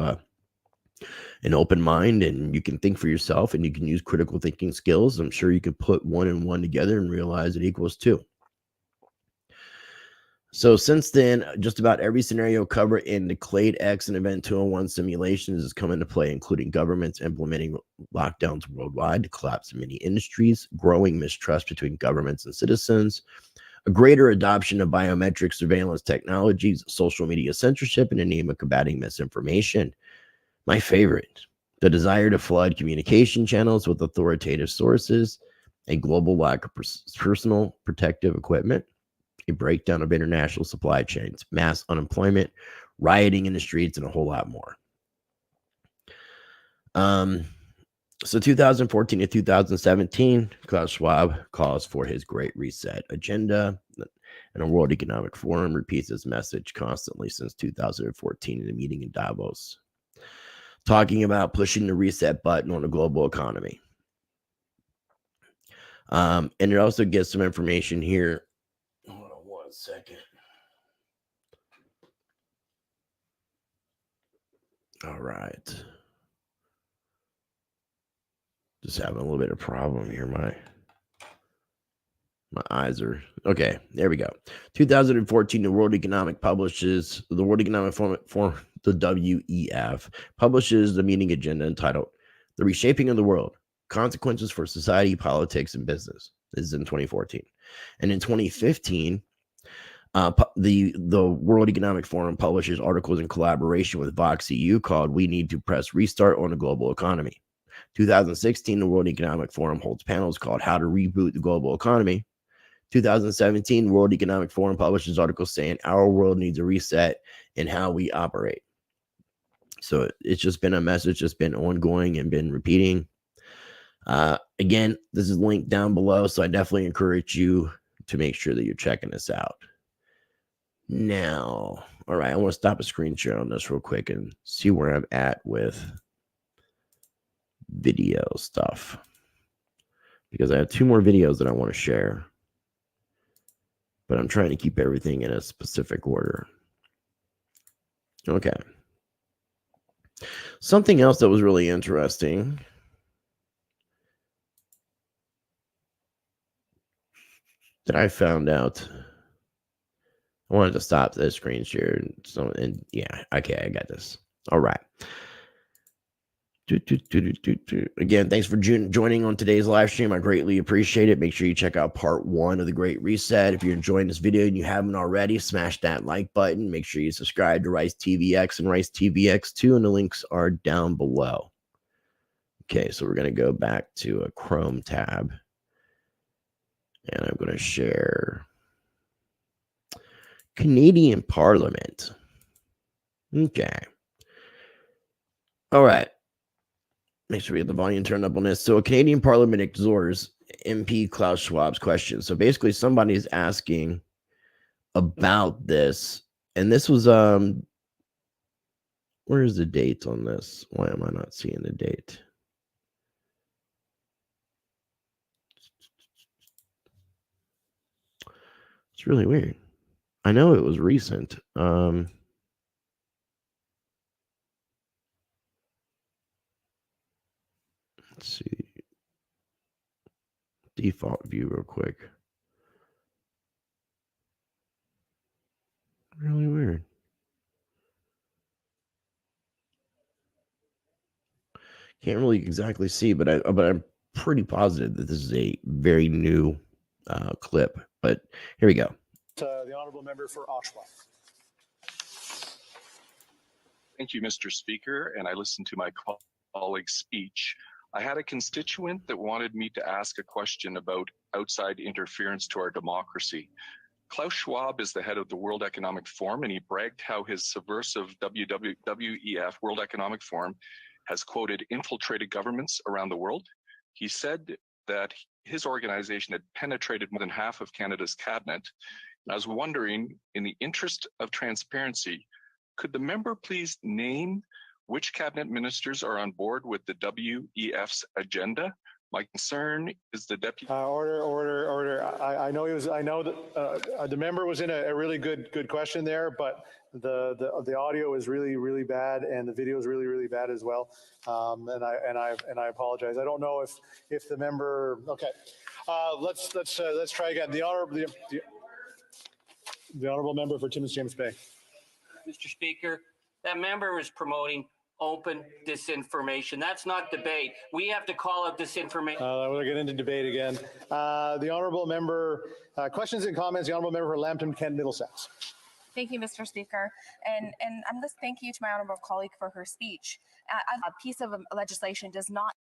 an open mind and you can think for yourself and you can use critical thinking skills, I'm sure you can put 1 and 1 together and realize it equals 2. So since then, just about every scenario covered in the Clade X and Event 201 simulations has come into play, including governments implementing lockdowns worldwide to collapse many industries, growing mistrust between governments and citizens, a greater adoption of biometric surveillance technologies, social media censorship in the name of combating misinformation. My favorite, the desire to flood communication channels with authoritative sources, a global lack of personal protective equipment, a breakdown of international supply chains, mass unemployment, rioting in the streets, and a whole lot more. So 2014 to 2017, Klaus Schwab calls for his Great Reset agenda, and the World Economic Forum repeats this message constantly since 2014 in a meeting in Davos, talking about pushing the reset button on the global economy. And it also gets some information here. Hold on 1 second. All right. Just having a little bit of problem here. My eyes are okay. There we go. 2014, the World Economic Forum, the WEF, publishes the meeting agenda entitled "The Reshaping of the World: Consequences for Society, Politics, and Business." This is in 2014, and in 2015, the World Economic Forum publishes articles in collaboration with Vox EU called "We Need to Press Restart on the Global Economy." 2016, the World Economic Forum holds panels called "How to Reboot the Global Economy." 2017, World Economic Forum publishes articles saying our world needs a reset in how we operate. So it's just been a message that's been ongoing and been repeating. Again, this is linked down below, so I definitely encourage you to make sure that you're checking this out. Now, all right, I want to stop a screen share on this real quick and see where I'm at with video stuff, because I have 2 more videos that I want to share, but I'm trying to keep everything in a specific order. Okay. Something else that was really interesting that I found out. I wanted to stop the screen share. And yeah, okay, I got this. All right. Again, thanks for joining on today's live stream. I greatly appreciate it. Make sure you check out part 1 of the Great Reset. If you're enjoying this video and you haven't already, smash that like button. Make sure you subscribe to Rice TVX and Rice TVX2, and the links are down below. Okay, so we're going to go back to a Chrome tab, and I'm going to share Canadian Parliament. Okay. All right. Make sure we get the volume turned up on this. So, a Canadian Parliament ignores MP Klaus Schwab's question. So, basically, somebody's asking about this, and this was where is the date on this? Why am I not seeing the date? It's really weird. I know it was recent. Let's see. Default view real quick. Really weird. Can't really exactly see, but I'm pretty positive that this is a very new clip. But here we go. The honourable member for Oshawa. Thank you, Mr. Speaker, and I listened to my colleague's speech. I had a constituent that wanted me to ask a question about outside interference to our democracy. Klaus Schwab is the head of the World Economic Forum, and he bragged how his subversive WEF, World Economic Forum, has, quoted, infiltrated governments around the world. He said that his organization had penetrated more than half of Canada's cabinet. I was wondering, in the interest of transparency, could the member please name which cabinet ministers are on board with the WEF's agenda? My concern is the deputy. Order. I know he was. I know that the member was in a really good question there, but the audio is really bad, and the video is really bad as well. And I apologize. I don't know if the member. Okay, let's try again. The honourable member for Timmins James Bay. Mr. Speaker, that member was promoting open disinformation. That's not debate. We have to call out disinformation. We'll get into debate again. The honourable member, questions and comments. The honourable member for Lambton, Kent, Middlesex. Thank you, Mr. Speaker. And I'm just thank you to my honourable colleague for her speech. A piece of legislation does not.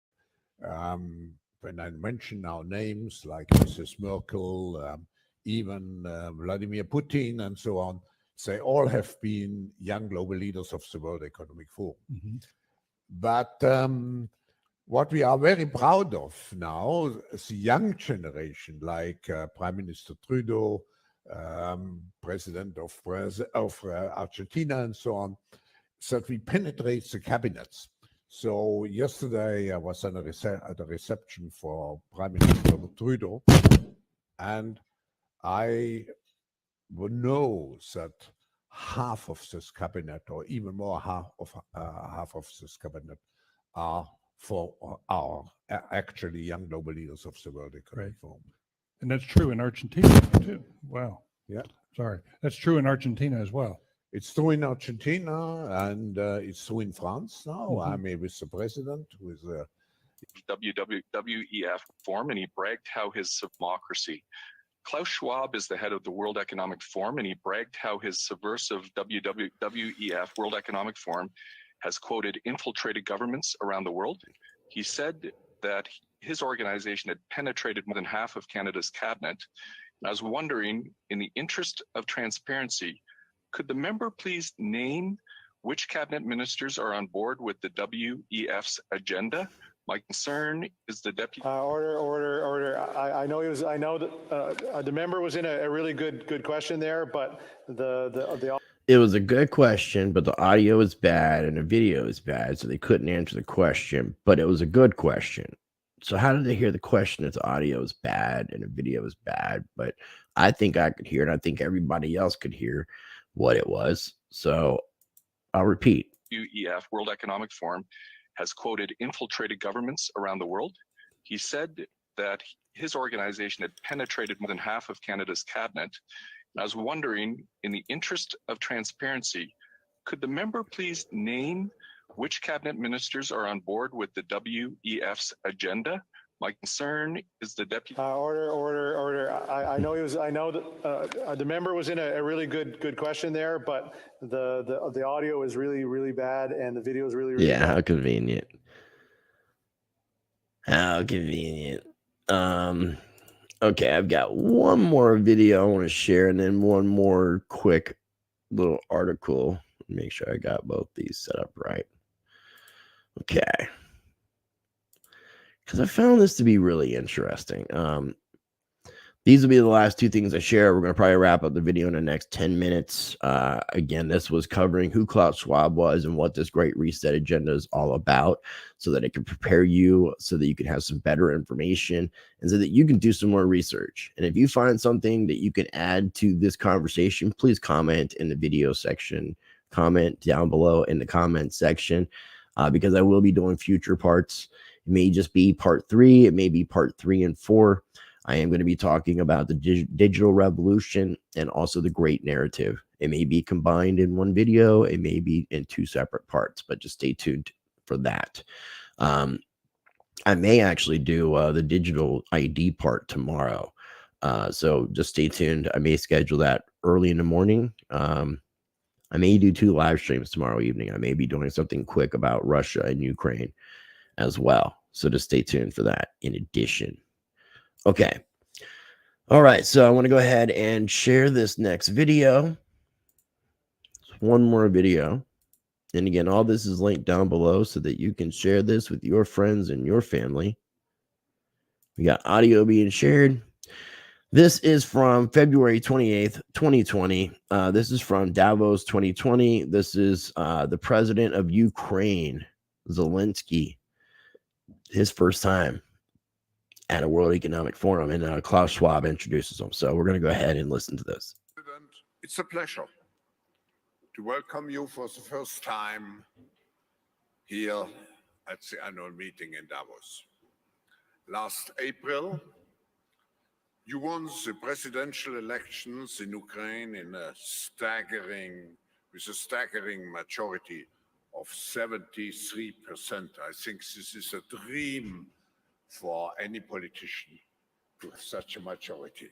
When I mention our names like Mrs. Merkel, even Vladimir Putin and so on, they all have been young global leaders of the World Economic Forum. Mm-hmm. But what we are very proud of now, the young generation, like Prime Minister Trudeau, President of Argentina and so on, that we penetrate the cabinets. So yesterday I was at a reception for Prime Minister Trudeau, and I know that half of this cabinet, or even more, half of this cabinet, are actually young global leaders of the World Economic Forum. And that's true in Argentina too. Wow. Yeah. Sorry. That's true in Argentina as well. It's true in Argentina, and it's true in France now. Mm-hmm. I mean, with the president, with the WEF Forum, and he bragged how his democracy. Klaus Schwab is the head of the World Economic Forum, and he bragged how his subversive WEF, World Economic Forum, has, quoted, infiltrated governments around the world. He said that his organization had penetrated more than half of Canada's cabinet. And I was wondering, in the interest of transparency, could the member please name which cabinet ministers are on board with the WEF's agenda? My concern is the deputy. Order. I know that the member was in a really good question there, but It was a good question, but the audio is bad and the video is bad, so they couldn't answer the question, but it was a good question. So how did they hear the question if the audio is bad and the video is bad? But I think I could hear it. I think everybody else could hear what it was. So I'll repeat. WEF, World Economic Forum, has quoted infiltrated governments around the world. He said that his organization had penetrated more than half of Canada's cabinet. I was wondering, in the interest of transparency, could the member please name which cabinet ministers are on board with the WEF's agenda? My concern is the deputy. Order. I know that the member was in a really good question there, but the audio is really bad and the video is really Yeah, bad. how convenient. How convenient. Okay, I've got one more video I want to share and then one more quick little article. Make sure I got both these set up right. Okay. Because I found this to be really interesting. These will be the last two things I share. We're going to probably wrap up the video in the next 10 minutes. Again, this was covering who Klaus Schwab was and what this Great Reset agenda is all about, so that it can prepare you, so that you can have some better information, and so that you can do some more research. And if you find something that you can add to this conversation, please comment in the video section. Comment down below in the comment section, because I will be doing future parts. It may just be part 3. It may be part 3 and 4. I am going to be talking about the digital revolution and also the great narrative. It may be combined in one video. It may be in 2 separate parts, but just stay tuned for that. I may actually do the digital ID part tomorrow. So just stay tuned. I may schedule that early in the morning. I may do 2 live streams tomorrow evening. I may be doing something quick about Russia and Ukraine as well. So just stay tuned for that in addition. Okay. All right. So I want to go ahead and share this next video. One more video. And again, all this is linked down below so that you can share this with your friends and your family. We got audio being shared. This is from February 28th, 2020. This is from Davos 2020. This is the president of Ukraine, Zelensky, his first time at a World Economic Forum, and Klaus Schwab introduces him. So we're going to go ahead and listen to this. It's a pleasure to welcome you for the first time here at the annual meeting in Davos. Last April, you won the presidential elections in Ukraine with a staggering majority of 73%. I think this is a dream for any politician to have such a majority.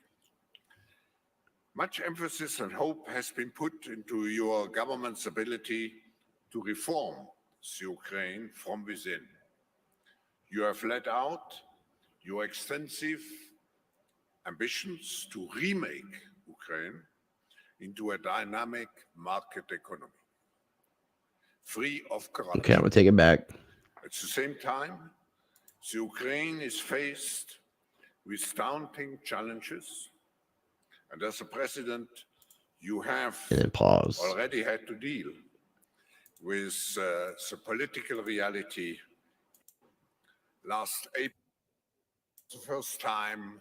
Much emphasis and hope has been put into your government's ability to reform the Ukraine from within. You have laid out your extensive ambitions to remake Ukraine into a dynamic market economy, free of corruption. Okay, I'm going to take it back. At the same time, the Ukraine is faced with daunting challenges, and as a president, you have already had to deal with the political reality. Last April, the first time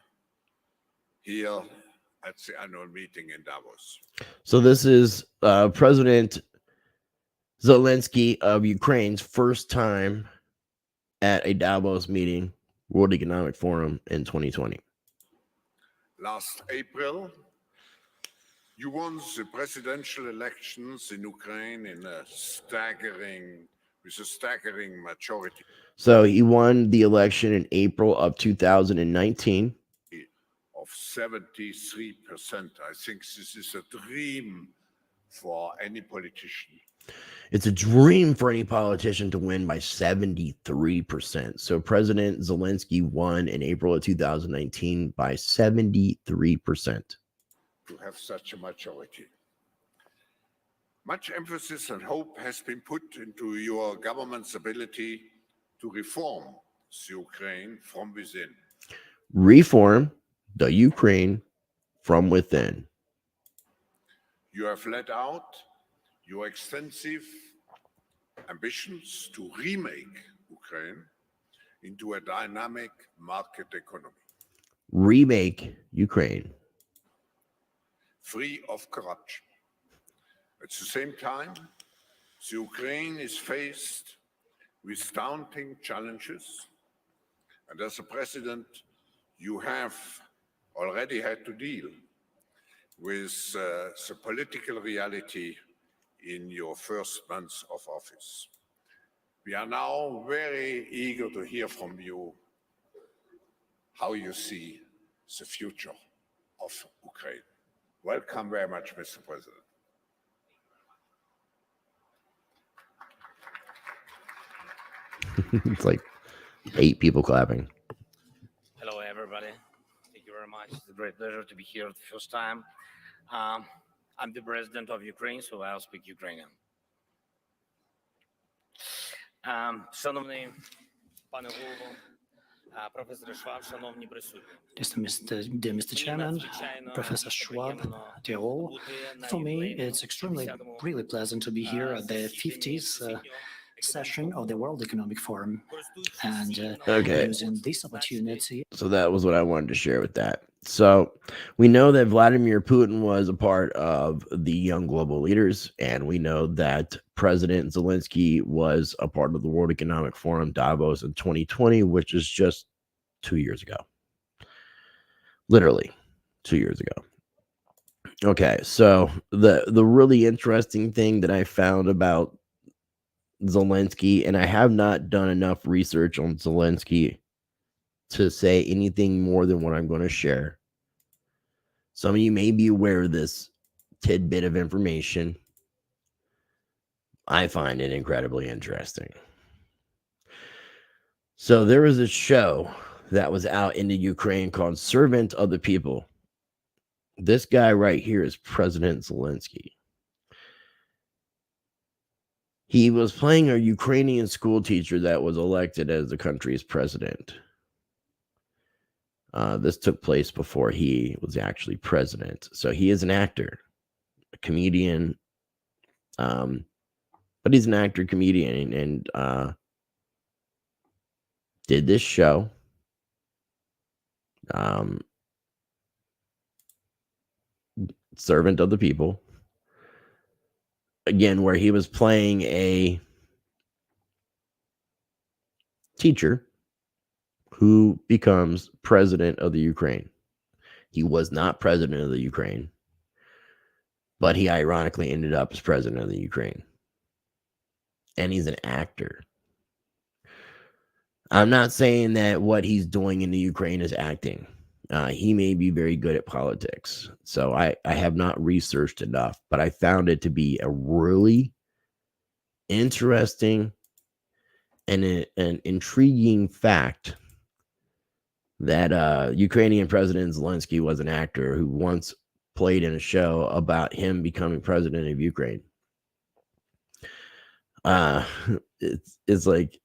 here at the annual meeting in Davos. So this is President Zelensky of Ukraine's first time at a Davos meeting, World Economic Forum in 2020. Last April, you won the presidential elections in Ukraine with a staggering majority. So he won the election in April of 2019. Of 73%. I think this is a dream for any politician. It's a dream for any politician to win by 73%. So President Zelensky won in April of 2019 by 73%. To have such a majority. Much emphasis and hope has been put into your government's ability to reform the Ukraine from within. Reform the Ukraine from within. You have laid out your extensive ambitions to remake Ukraine into a dynamic market economy. Remake Ukraine. Free of corruption. At the same time, the Ukraine is faced with daunting challenges, and as a president, you have already had to deal with the political reality in your first months of office. We are now very eager to hear from you how you see the future of Ukraine. Welcome very much, Mr. President. It's like 8 people clapping. Hello, everybody. Thank you very much. It's a great pleasure to be here the first time. I'm the president of Ukraine, so I'll speak Ukrainian. Шановний пане голово, професор Шваб, шановні присутні. Dear Mr. Chairman, Professor Schwab, dear all, for me, it's extremely, really pleasant to be here at the 50th session of the World Economic Forum and using this opportunity. So that was what I wanted to share with that. So we know that Vladimir Putin was a part of the Young Global Leaders, and we know that President Zelensky was a part of the World Economic Forum Davos in 2020, which is just 2 years ago. Literally 2 years ago. Okay, so the really interesting thing that I found about Zelensky, and I have not done enough research on Zelensky to say anything more than what I'm going to share. Some of you may be aware of this tidbit of information. I find it incredibly interesting. So there was a show that was out in the Ukraine called Servant of the People. This guy right here is President Zelensky. He was playing a Ukrainian school teacher that was elected as the country's president. This took place before he was actually president. So he is an actor, a comedian, but he's an actor, comedian, and did this show. Servant of the People. Again, where he was playing a teacher who becomes president of the Ukraine. He was not president of the Ukraine, but he ironically ended up as president of the Ukraine. And he's an actor. I'm not saying that what he's doing in the Ukraine is acting. He may be very good at politics. So I have not researched enough, but I found it to be a really interesting and an intriguing fact that Ukrainian President Zelensky was an actor who once played in a show about him becoming president of Ukraine. It's like,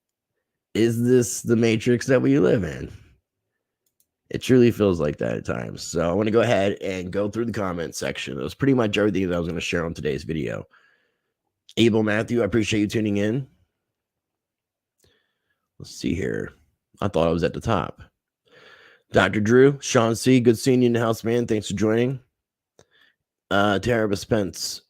is this the matrix that we live in? It truly feels like that at times. So I want to go ahead and go through the comment section. That was pretty much everything that I was going to share on today's video. Abel Matthew, I appreciate you tuning in. Let's see here. I thought I was at the top. Dr. Drew, Sean C., good seeing you in the house, man. Thanks for joining. Tara Spence.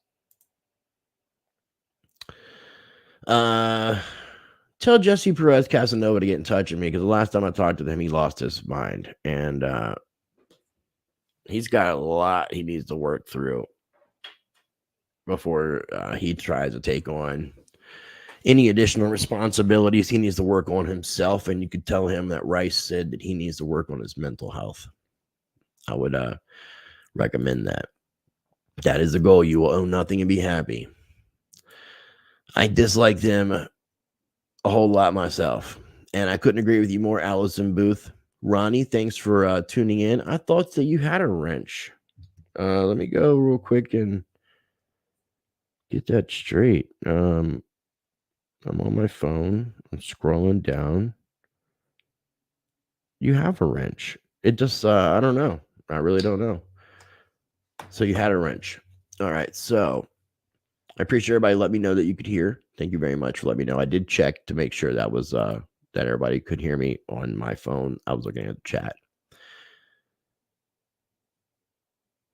Tell Jesse Perez Casanova to get in touch with me, because the last time I talked to him, he lost his mind. And he's got a lot he needs to work through before he tries to take on any additional responsibilities. He needs to work on himself, and you could tell him that Rice said that he needs to work on his mental health. I would recommend that. That is the goal. You will own nothing and be happy. I dislike them a whole lot myself, and I couldn't agree with you more, Allison Booth. Ronnie, thanks for tuning in. I thought that you had a wrench. Let me go real quick and get that straight. I'm on my phone. I'm scrolling down. You have a wrench. It just, I don't know. I really don't know. So you had a wrench. All right. So I appreciate everybody let me know that you could hear. Thank you very much for letting me know. I did check to make sure that was, that everybody could hear me on my phone. I was looking at the chat.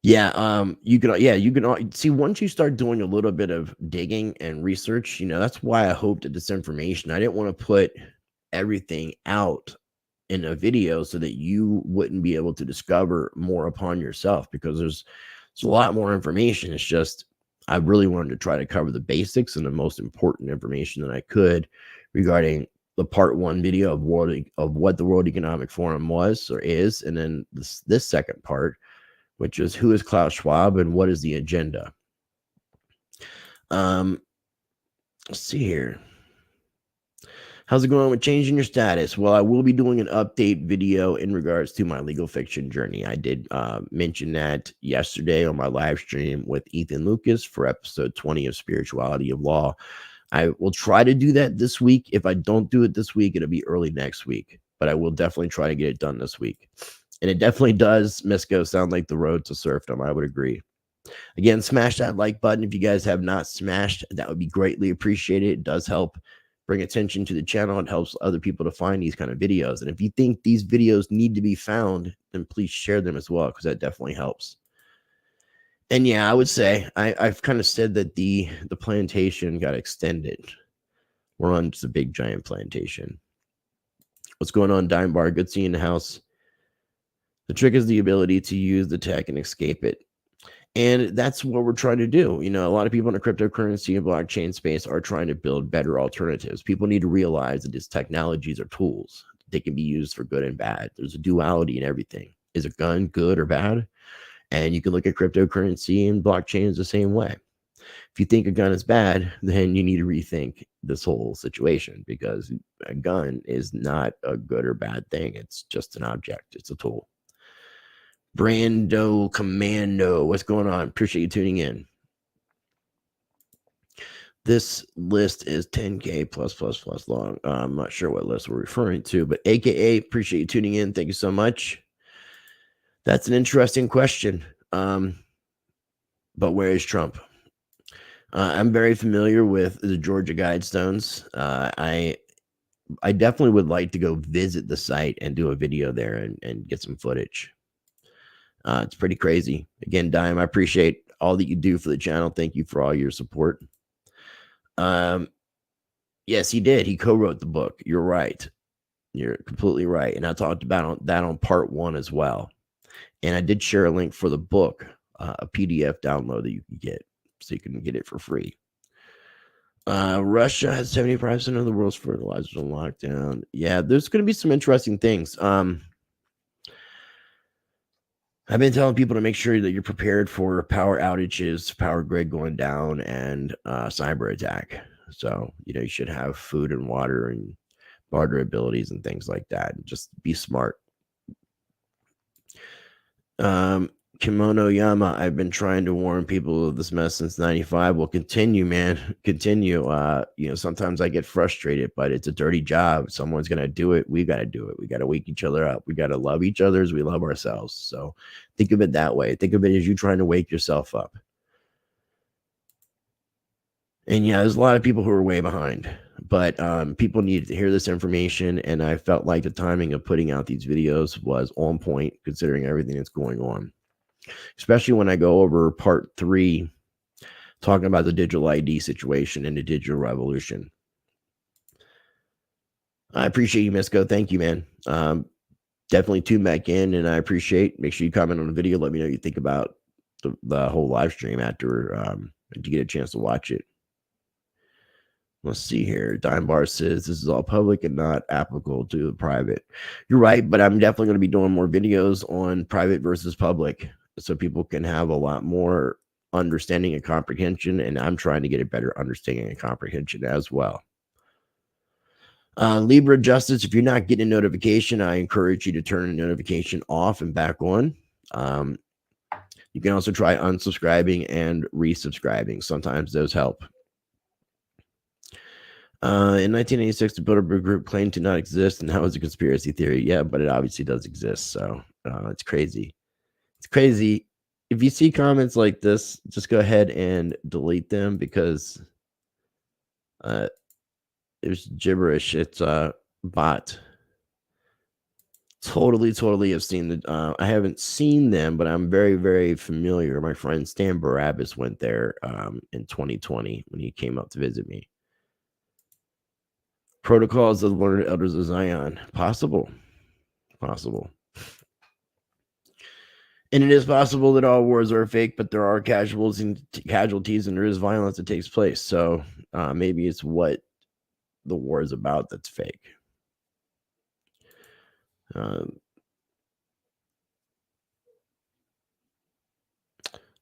Yeah, you can see once you start doing a little bit of digging and research, that's why I hoped at this information. I didn't want to put everything out in a video so that you wouldn't be able to discover more upon yourself, because there's a lot more information. It's just I really wanted to try to cover the basics and the most important information that I could regarding the part 1 video of what the World Economic Forum was or is, and then this second part, which is who is Klaus Schwab and what is the agenda. Let's see here. How's it going with changing your status? Well, I will be doing an update video in regards to my legal fiction journey. I did mention that yesterday on my live stream with Ethan Lucas for episode 20 of Spirituality of Law. I will try to do that this week. If I don't do it this week, it'll be early next week, but I will definitely try to get it done this week. And it definitely does, Misko, sound like the road to serfdom. I would agree. Again, smash that like button if you guys have not smashed. That would be greatly appreciated. It does help bring attention to the channel. It helps other people to find these kind of videos. And if you think these videos need to be found, then please share them as well, because that definitely helps. And yeah, I would say I've kind of said that the plantation got extended. We're on just a big giant plantation. What's going on, Dime Bar? Good seeing you in the house. The trick is the ability to use the tech and escape it. And that's what we're trying to do. A lot of people in the cryptocurrency and blockchain space are trying to build better alternatives. People need to realize that these technologies are tools. They can be used for good and bad. There's a duality in everything. Is a gun good or bad? And you can look at cryptocurrency and blockchains the same way. If you think a gun is bad, then you need to rethink this whole situation, because a gun is not a good or bad thing. It's just an object. It's a tool. Brando Commando, what's going on? Appreciate you tuning in. This list is 10K plus long. I'm not sure what list we're referring to, but AKA, appreciate you tuning in. Thank you so much. That's an interesting question. But where is Trump? I'm very familiar with the Georgia Guidestones. I definitely would like to go visit the site and do a video there and get some footage. It's pretty crazy. Again, Dime, I appreciate all that you do for the channel. Thank you for all your support. Yes, he did. He co-wrote the book. You're right. You're completely right. And I talked about that on part 1 as well. And I did share a link for the book, a PDF download that you can get, so you can get it for free. Russia has 75% of the world's fertilizers on lockdown. Yeah, there's going to be some interesting things. I've been telling people to make sure that you're prepared for power outages, power grid going down, and cyber attack. So, you should have food and water and barter abilities and things like that. Just be smart. Kimono Yama, I've been trying to warn people of this mess since 95. Well, continue, man. Continue. Sometimes I get frustrated, but it's a dirty job. Someone's going to do it. We got to do it. We got to wake each other up. We got to love each other as we love ourselves. So think of it that way. Think of it as you trying to wake yourself up. And yeah, there's a lot of people who are way behind, but people needed to hear this information. And I felt like the timing of putting out these videos was on point, considering everything that's going on. Especially when I go over part 3, talking about the digital ID situation and the digital revolution. I appreciate you, Misko. Thank you, man. Definitely tune back in, and I appreciate. Make sure you comment on the video. Let me know what you think about the whole live stream after you get a chance to watch it. Let's see here. Dime Bar says this is all public and not applicable to the private. You're right, but I'm definitely going to be doing more videos on private versus public, so people can have a lot more understanding and comprehension, and I'm trying to get a better understanding and comprehension as well. Libra Justice, if you're not getting a notification, I encourage you to turn the notification off and back on. You You can also try unsubscribing and resubscribing. Sometimes those help. In 1986, the Bilderberg Group claimed to not exist, and that was a conspiracy theory. Yeah, but it obviously does exist. So it's crazy. It's crazy. If you see comments like this, just go ahead and delete them because it's gibberish. It's a bot. Totally have seen the. I haven't seen them, but I'm very, very familiar. My friend Stan Barabbas went there in 2020 when he came up to visit me. Protocols of the learned elders of Zion. Possible. And it is possible that all wars are fake, but there are casualties and there is violence that takes place. So maybe it's what the war is about that's fake.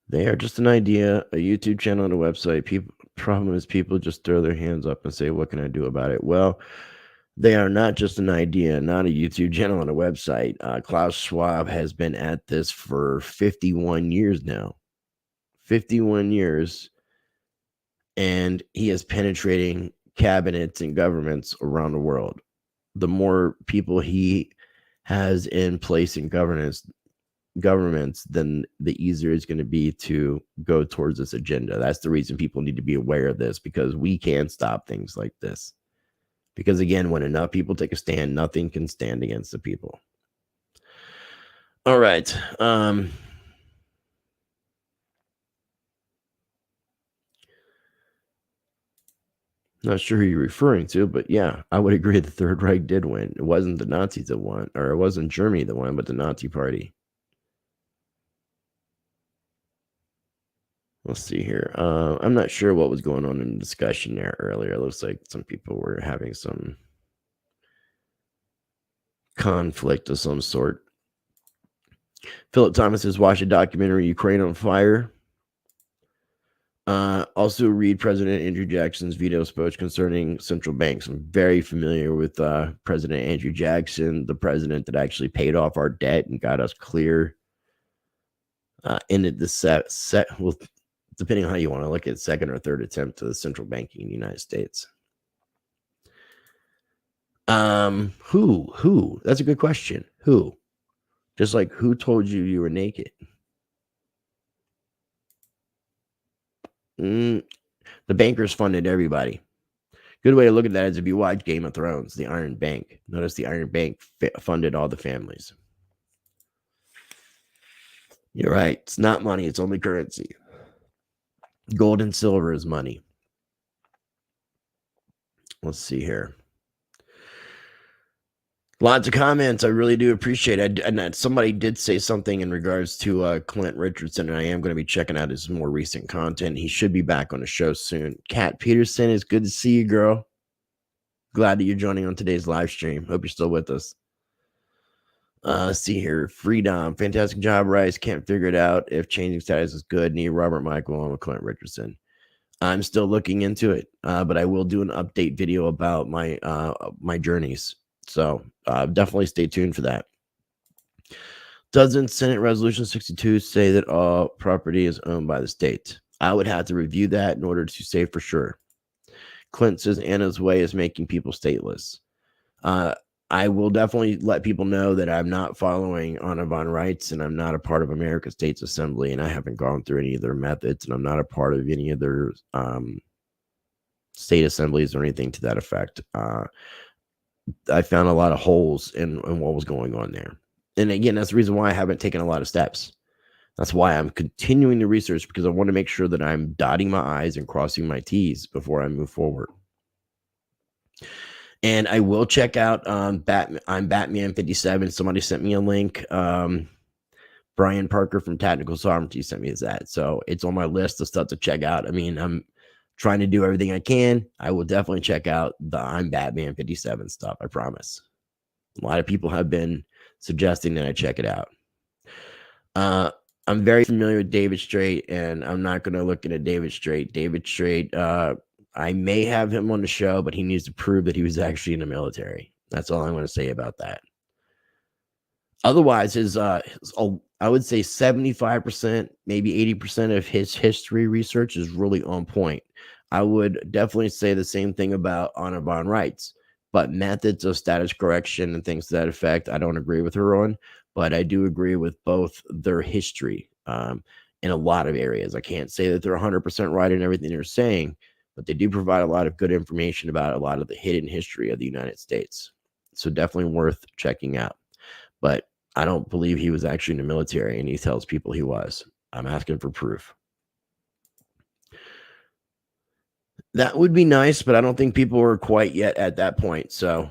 They are just an idea, a YouTube channel and a website. Problem is people just throw their hands up and say, what can I do about it? Well, they are not just an idea, not a YouTube channel and a website. Klaus Schwab has been at this for 51 years now. 51 years. And he is penetrating cabinets and governments around the world. The more people he has in place in governments, then the easier it's going to be to go towards this agenda. That's the reason people need to be aware of this, because we can stop things like this. Because again, when enough people take a stand, nothing can stand against the people. All right. Not sure who you're referring to, but yeah, I would agree the Third Reich did win. It wasn't the Nazis that won, or it wasn't Germany that won, but the Nazi Party. Let's see here. I'm not sure what was going on in the discussion there earlier. It looks like some people were having some conflict of some sort. Philip Thomas has watched a documentary, Ukraine on Fire. Also read President Andrew Jackson's veto speech concerning central banks. I'm very familiar with President Andrew Jackson, the president that actually paid off our debt and got us clear. Ended the well, depending on how you want to look at, second or third attempt to the central banking in the United States. Who? That's a good question. Who? Just like who told you you were naked? The bankers funded everybody. Good way to look at that is if you watch Game of Thrones, the Iron Bank. Notice the Iron Bank funded all the families. You're right. It's not money. It's only currency. Gold and silver is money. Let's see here. Lots of comments. I really do appreciate it. And somebody did say something in regards to Clint Richardson, and I am going to be checking out his more recent content. He should be back on the show soon. Kat Peterson, it's good to see you, girl. Glad that you're joining on today's live stream. Hope you're still with us. Let's see here. Freedom. Fantastic job, Rice. Can't figure it out if changing status is good. Need Robert Michael on with Clint Richardson. I'm still looking into it, but I will do an update video about my my journeys. So definitely stay tuned for that. Doesn't Senate Resolution 62 say that all property is owned by the state? I would have to review that in order to say for sure. Clint says Anna's way is making people stateless. I will definitely let people know that I'm not following Anna von Reitz, and I'm not a part of America's States Assembly, and I haven't gone through any of their methods, and I'm not a part of any of their state assemblies or anything to that effect. I found a lot of holes in what was going on there. And again, that's the reason why I haven't taken a lot of steps. That's why I'm continuing to research, because I want to make sure that I'm dotting my I's and crossing my T's before I move forward. And I will check out I'm Batman 57. Somebody sent me a link. Brian Parker from Tactical Sovereignty sent me that. So it's on my list of stuff to check out. I mean, I'm trying to do everything I can. I will definitely check out the I'm Batman 57 stuff. I promise. A lot of people have been suggesting that I check it out. I'm very familiar with David Straight, and I'm not going to look into David Straight. David Straight, I may have him on the show, but he needs to prove that he was actually in the military. That's all I'm going to say about that. Otherwise, I would say 75%, maybe 80% of his history research is really on point. I would definitely say the same thing about Anna von Reitz, but methods of status correction and things to that effect, I don't agree with her on, but I do agree with both their history in a lot of areas. I can't say that they're 100% right in everything they're saying, but they do provide a lot of good information about a lot of the hidden history of the United States. So definitely worth checking out. But I don't believe he was actually in the military, and he tells people he was. I'm asking for proof. That would be nice, but I don't think people are quite yet at that point. So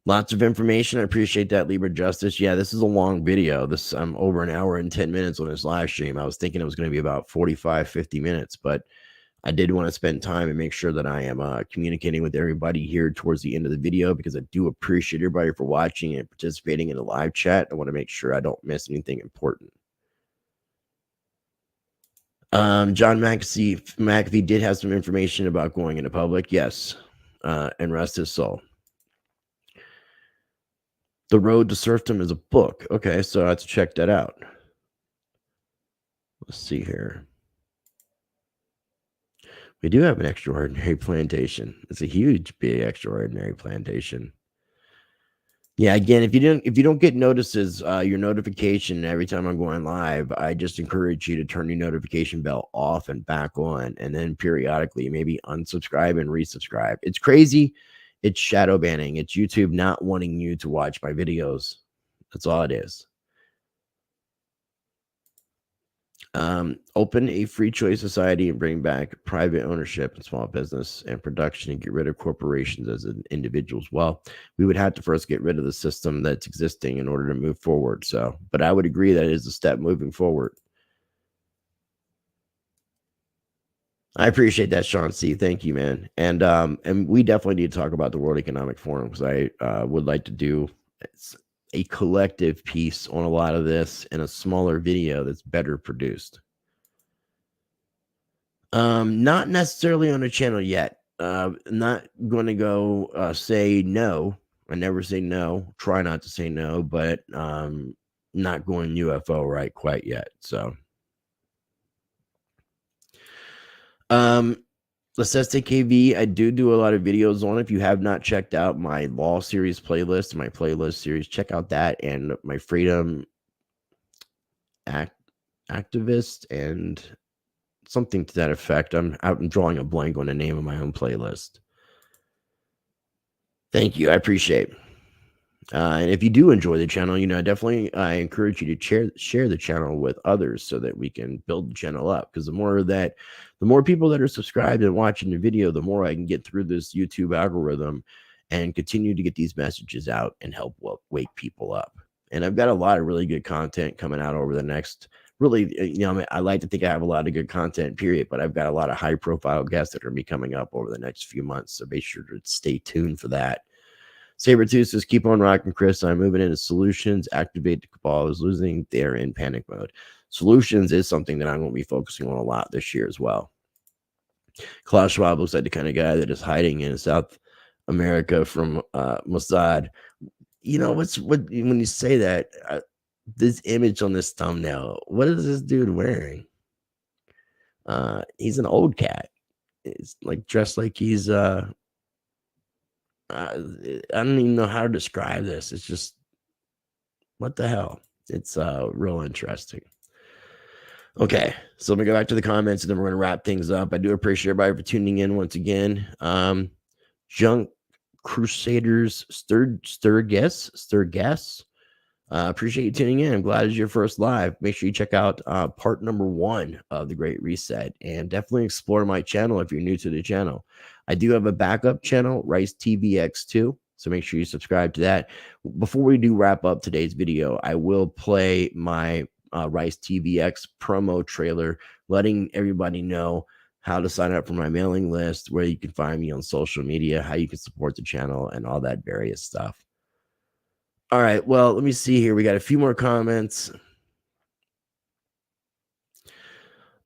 lots of information. I appreciate that, Libra Justice. Yeah, this is a long video. I'm over an hour and 10 minutes on this live stream. I was thinking it was going to be about 45, 50 minutes, but I did want to spend time and make sure that I am communicating with everybody here towards the end of the video, because I do appreciate everybody for watching and participating in the live chat. I want to make sure I don't miss anything important. John McAfee did have some information about going into public. Yes. And rest his soul. The Road to Serfdom is a book. Okay, so I have to check that out. Let's see here. We do have an extraordinary plantation. It's a huge, big, extraordinary plantation. Yeah, again, if you don't get notices, your notification every time I'm going live, I just encourage you to turn your notification bell off and back on, and then periodically maybe unsubscribe and resubscribe. It's crazy. It's shadow banning. It's YouTube not wanting you to watch my videos. That's all it is. Open a free choice society and bring back private ownership and small business and production, and get rid of corporations as individuals. Well, we would have to first get rid of the system that's existing in order to move forward. So, but I would agree that it is a step moving forward. I appreciate that, Sean C. Thank you, man. And we definitely need to talk about the World Economic Forum, because I would like to do a collective piece on a lot of this in a smaller video that's better produced. Not necessarily on a channel yet. Not going to go say no. I never say no. Try not to say no, but not going UFO right quite yet. So Leceste KV, I do a lot of videos on. If you have not checked out my law series playlist, my playlist series, check out that, and my freedom activist and something to that effect. I'm drawing a blank on the name of my own playlist. Thank you. I appreciate it. And if you do enjoy the channel, definitely I encourage you to share the channel with others so that we can build the channel up. Because the more people that are subscribed and watching the video, the more I can get through this YouTube algorithm and continue to get these messages out and help wake people up. And I've got a lot of really good content coming out over the next, I like to think I have a lot of good content, period, but I've got a lot of high profile guests that are going to be coming up over the next few months. So be sure to stay tuned for that. Sabertooth says, keep on rocking, Chris. I'm moving into solutions. Activate the cabal is losing. They're in panic mode. Solutions is something that I'm going to be focusing on a lot this year as well. Klaus Schwab looks like the kind of guy that is hiding in South America from Mossad. When you say that, this image on this thumbnail, what is this dude wearing? He's an old cat. It's like dressed like he's I don't even know how to describe this. It's just, what the hell? It's real interesting. Okay, so let me go back to the comments, and then we're going to wrap things up. I do appreciate everybody for tuning in once again. Junk Crusaders, Stir Guess. Appreciate you tuning in. I'm glad it's your first live. Make sure you check out part number 1 of the Great Reset, and definitely explore my channel if you're new to the channel. I do have a backup channel, Rice TVX2, so make sure you subscribe to that. Before we do wrap up today's video, I will play my Rice TVX promo trailer, letting everybody know how to sign up for my mailing list, where you can find me on social media, how you can support the channel, and all that various stuff. All right, well, let me see here. We got a few more comments.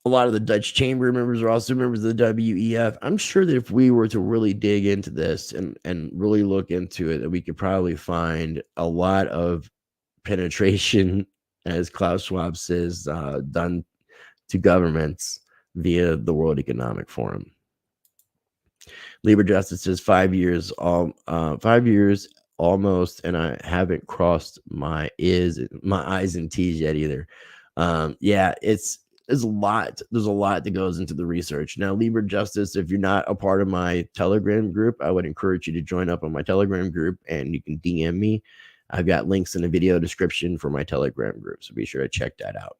A lot of the Dutch Chamber members are also members of the WEF. I'm sure that if we were to really dig into this and really look into it, that we could probably find a lot of penetration, as Klaus Schwab says, done to governments via the World Economic Forum. Libra Justice says 5 years, 5 years almost, and I haven't crossed my I's and T's yet either. Yeah, there's a lot that goes into the research. Now, Libra Justice, if you're not a part of my Telegram group, I would encourage you to join up on my Telegram group, and you can DM me. I've got links in the video description for my Telegram group, so be sure to check that out.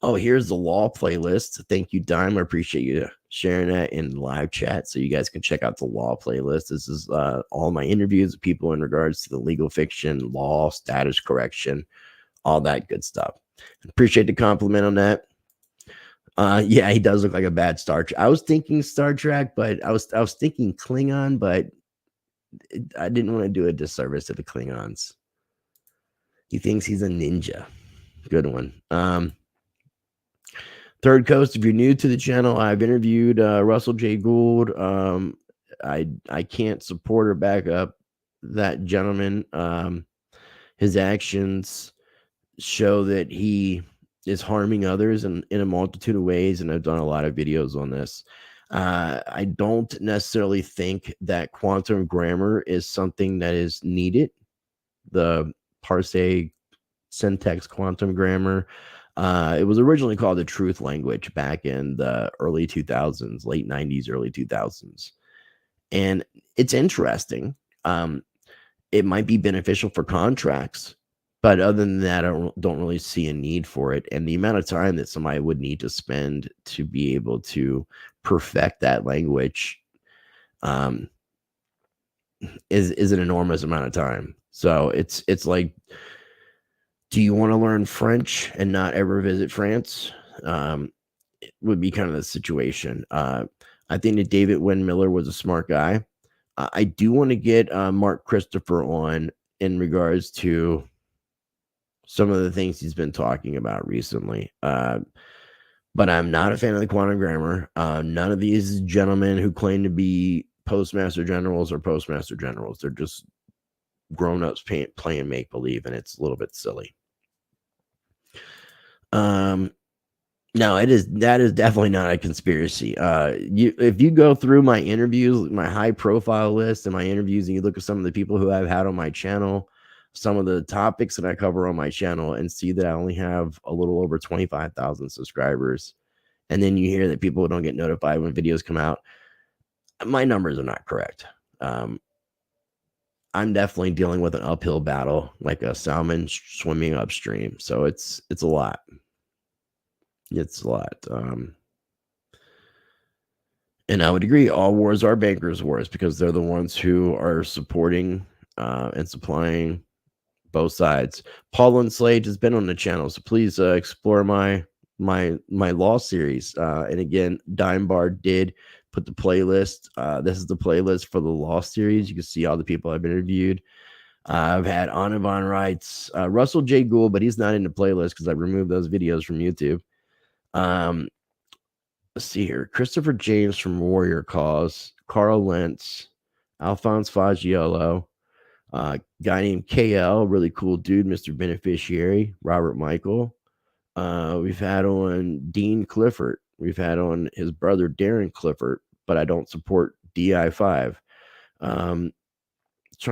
Oh, here's the law playlist. Thank you, Dime. I appreciate you sharing that in live chat so you guys can check out the law playlist. This is all my interviews with people in regards to the legal fiction, law, status correction, all that good stuff. Appreciate the compliment on that. Yeah, he does look like a bad Star Trek. I was thinking Star Trek, but I was thinking Klingon, but I didn't want to do a disservice to the Klingons. He thinks he's a ninja. Good one. Third Coast, if you're new to the channel, I've interviewed Russell J. Gould. I can't support or back up that gentleman. His actions show that he is harming others in a multitude of ways, and I've done a lot of videos on this. I don't necessarily think that quantum grammar is something that is needed. The parse syntax quantum grammar. It was originally called the truth language back in the early 2000s, late 90s, early 2000s. And it's interesting. It might be beneficial for contracts, but other than that, I don't really see a need for it. And the amount of time that somebody would need to spend to be able to perfect that language is an enormous amount of time. So it's like, do you want to learn French and not ever visit France? It would be kind of the situation. I think that David Wynn-Miller was a smart guy. I do want to get Mark Christopher on in regards to some of the things he's been talking about recently. But I'm not a fan of the quantum grammar. None of these gentlemen who claim to be postmaster generals or postmaster generals. They're just grown-ups playing make-believe, and it's a little bit silly. No, that is definitely not a conspiracy. If you go through my interviews, my high-profile list and my interviews, and you look at some of the people who I've had on my channel, some of the topics that I cover on my channel, and see that I only have a little over 25,000 subscribers, and then you hear that people don't get notified when videos come out, my numbers are not correct. I'm definitely dealing with an uphill battle, like a salmon swimming upstream. So it's a lot. It's a lot. And I would agree, all wars are bankers' wars because they're the ones who are supporting and supplying both sides. Paul and Slade has been on the channel, so please explore my law series. And again, Dime Bar did put the playlist. This is the playlist for the law series. You can see all the people I've interviewed. I've had Anavon Wrights, Russell J. Gould, but he's not in the playlist because I removed those videos from YouTube. Let's see here. Christopher James from Warrior Cause, Carl Lentz, Alphonse Fagiolo, guy named KL, really cool dude, Mr. Beneficiary, Robert Michael. We've had on Dean Clifford. We've had on his brother Darren Clifford, but I don't support DI5. Trying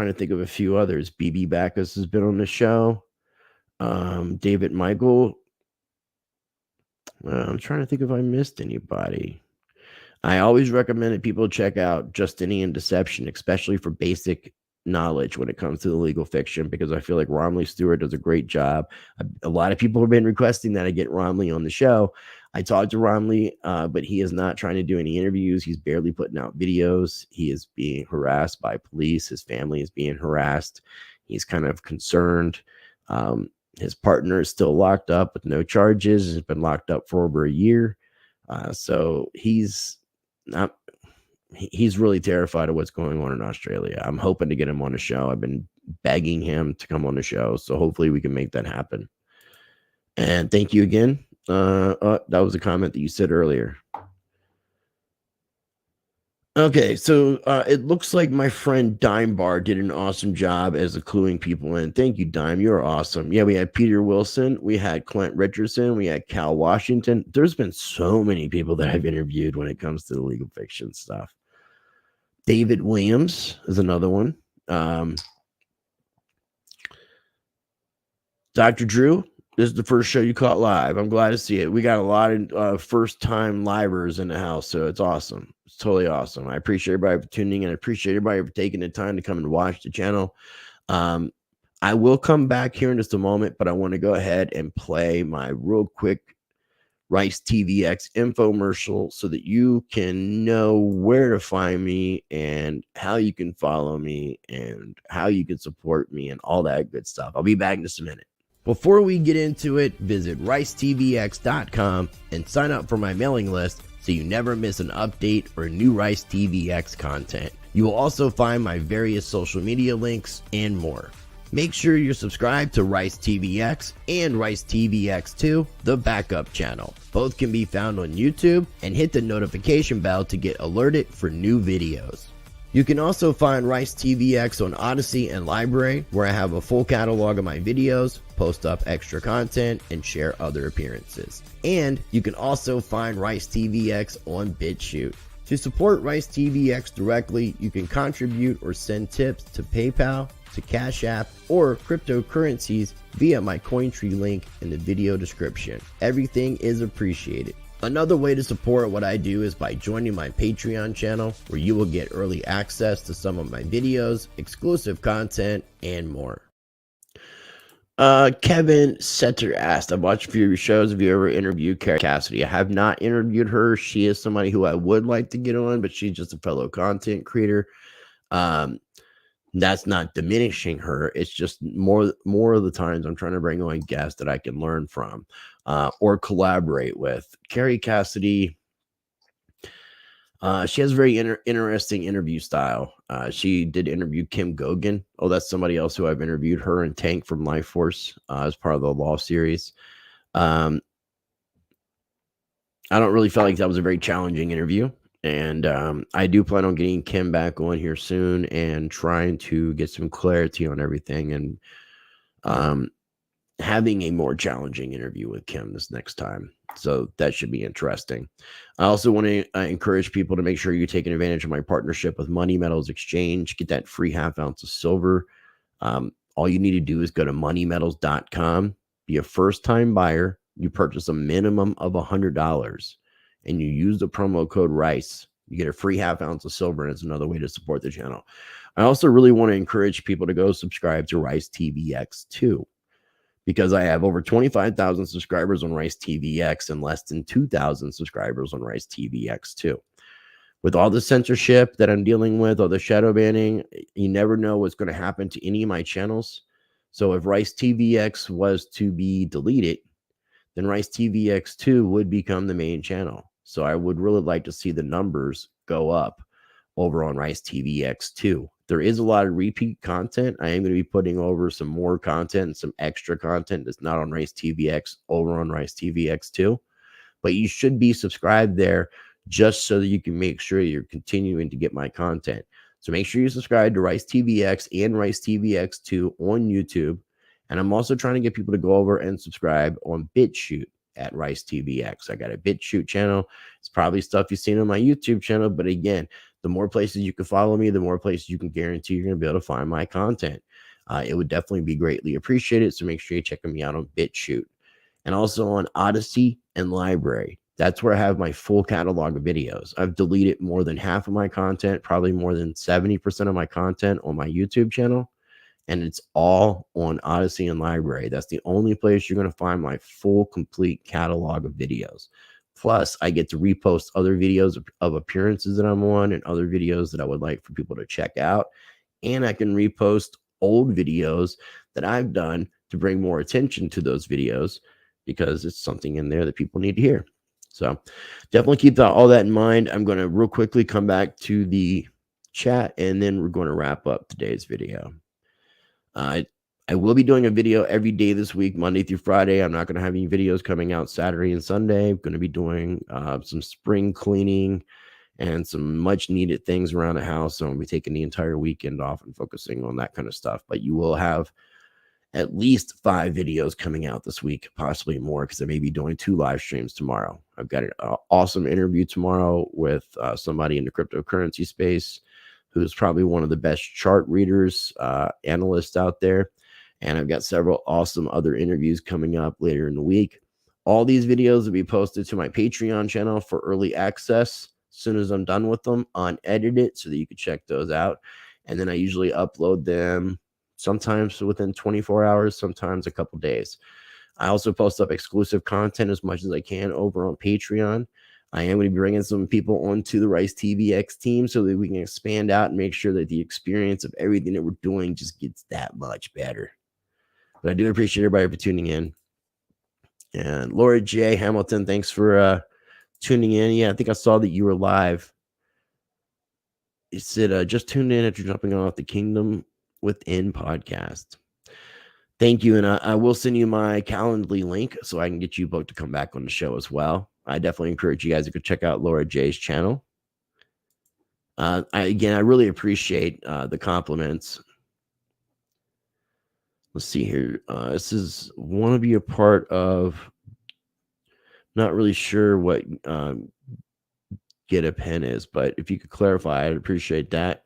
to think of a few others. BB Backus has been on the show. David Michael. I'm trying to think if I missed anybody. I always recommend that people check out Justinian Deception, especially for basic knowledge when it comes to the legal fiction, because I feel like Romley Stewart does a great job. A lot of people have been requesting that I get Romley on the show. I talked to Romley, but he is not trying to do any interviews. He's barely putting out videos. He is being harassed by police. His family is being harassed. He's kind of concerned. His partner is still locked up with no charges. He's been locked up for over a year. So he's really terrified of what's going on in Australia. I'm hoping to get him on the show. I've been begging him to come on the show. So hopefully we can make that happen. And thank you again. That was a comment that you said earlier. Okay, so it looks like my friend Dime Bar did an awesome job as cluing people in. Thank you, Dime. You're awesome. Yeah, we had Peter Wilson, we had Clint Richardson, we had Cal Washington. There's been so many people that I've interviewed when it comes to the legal fiction stuff. David Williams is another one. Dr. Drew, this is the first show you caught live. I'm glad to see it. We got a lot of first-time livers in the house, so it's awesome. It's totally awesome. I appreciate everybody for tuning in. I appreciate everybody for taking the time to come and watch the channel. I will come back here in just a moment, but I want to go ahead and play my real quick Rice TVX infomercial so that you can know where to find me and how you can follow me and how you can support me and all that good stuff. I'll be back in just a minute. Before we get into it, visit ricetvx.com and sign up for my mailing list so you never miss an update or new Rice TVX content. You will also find my various social media links and more. Make sure you're subscribed to Rice TVX and Rice TVX2, the backup channel. Both can be found on YouTube, and hit the notification bell to get alerted for new videos. You can also find Rice TVX on Odyssey and Library, where I have a full catalog of my videos, post up extra content, and share other appearances. And you can also find Rice TVX on BitChute. To support Rice TVX directly, you can contribute or send tips to PayPal, to Cash App, or cryptocurrencies via my Cointree link in the video description. Everything is appreciated. Another way to support what I do is by joining my Patreon channel, where you will get early access to some of my videos, exclusive content, and more. Kevin Setter asked, I've watched a few of your shows. Have you ever interviewed Carrie Cassidy? I have not interviewed her. She is somebody who I would like to get on, but she's just a fellow content creator. That's not diminishing her. It's just more of the times I'm trying to bring on guests that I can learn from or collaborate with. Carrie Cassidy, she has a very interesting interview style. She did interview Kim Gogan. Oh, that's somebody else who I've interviewed, her and Tank from Life Force as part of the Law series. I don't really feel like that was a very challenging interview. And I do plan on getting Kim back on here soon and trying to get some clarity on everything and having a more challenging interview with Kim this next time. So that should be interesting. I also want to encourage people to make sure you're taking advantage of my partnership with Money Metals Exchange. Get that free ½ ounce of silver. All you need to do is go to moneymetals.com, be a first-time buyer. You purchase a minimum of $100. And you use the promo code RICE, you get a free ½ ounce of silver, and it's another way to support the channel. I also really want to encourage people to go subscribe to Rice TVX too, because I have over 25,000 subscribers on Rice TVX and less than 2,000 subscribers on Rice TVX too. With all the censorship that I'm dealing with, all the shadow banning, you never know what's going to happen to any of my channels. So if Rice TVX was to be deleted, then Rice TVX2 would become the main channel. So I would really like to see the numbers go up over on Rice TVX2. There is a lot of repeat content. I am going to be putting over some more content and some extra content that's not on Rice TVX over on Rice TVX2. But you should be subscribed there just so that you can make sure you're continuing to get my content. So make sure you subscribe to Rice TVX and Rice TVX2 on YouTube. And I'm also trying to get people to go over and subscribe on BitChute at Rice TVX. I got a BitChute channel. It's probably stuff you've seen on my YouTube channel. But again, the more places you can follow me, the more places you can guarantee you're going to be able to find my content. It would definitely be greatly appreciated. So make sure you're checking me out on BitChute. And also on Odyssey and Library. That's where I have my full catalog of videos. I've deleted more than half of my content, probably more than 70% of my content on my YouTube channel. And it's all on Odyssey and Library. That's the only place you're going to find my full, complete catalog of videos. Plus, I get to repost other videos of appearances that I'm on and other videos that I would like for people to check out. And I can repost old videos that I've done to bring more attention to those videos because it's something in there that people need to hear. So definitely keep all that in mind. I'm going to real quickly come back to the chat, and then we're going to wrap up today's video. I will be doing a video every day this week, Monday through Friday. I'm not going to have any videos coming out Saturday and Sunday. I'm going to be doing some spring cleaning and some much needed things around the house. So I'll be taking the entire weekend off and focusing on that kind of stuff. But you will have at least 5 videos coming out this week, possibly more, because I may be doing 2 live streams tomorrow. I've got an awesome interview tomorrow with somebody in the cryptocurrency space who's probably one of the best chart readers, analysts out there. And I've got several awesome other interviews coming up later in the week. All these videos will be posted to my Patreon channel for early access as soon as I'm done with them, unedited, so that you can check those out. And then I usually upload them sometimes within 24 hours, sometimes a couple days. I also post up exclusive content as much as I can over on Patreon. I am going to be bringing some people onto the Rice TVX team so that we can expand out and make sure that the experience of everything that we're doing just gets that much better. But I do appreciate everybody for tuning in. And Laura J. Hamilton, thanks for tuning in. Yeah, I think I saw that you were live. You said, just tuned in after jumping off the Kingdom Within podcast. Thank you. And I will send you my Calendly link so I can get you both to come back on the show as well. I definitely encourage you guys to go check out Laura J's channel. I really appreciate the compliments. Let's see here. This is want to be a part of. Not really sure what Get a Pen is, but if you could clarify, I'd appreciate that.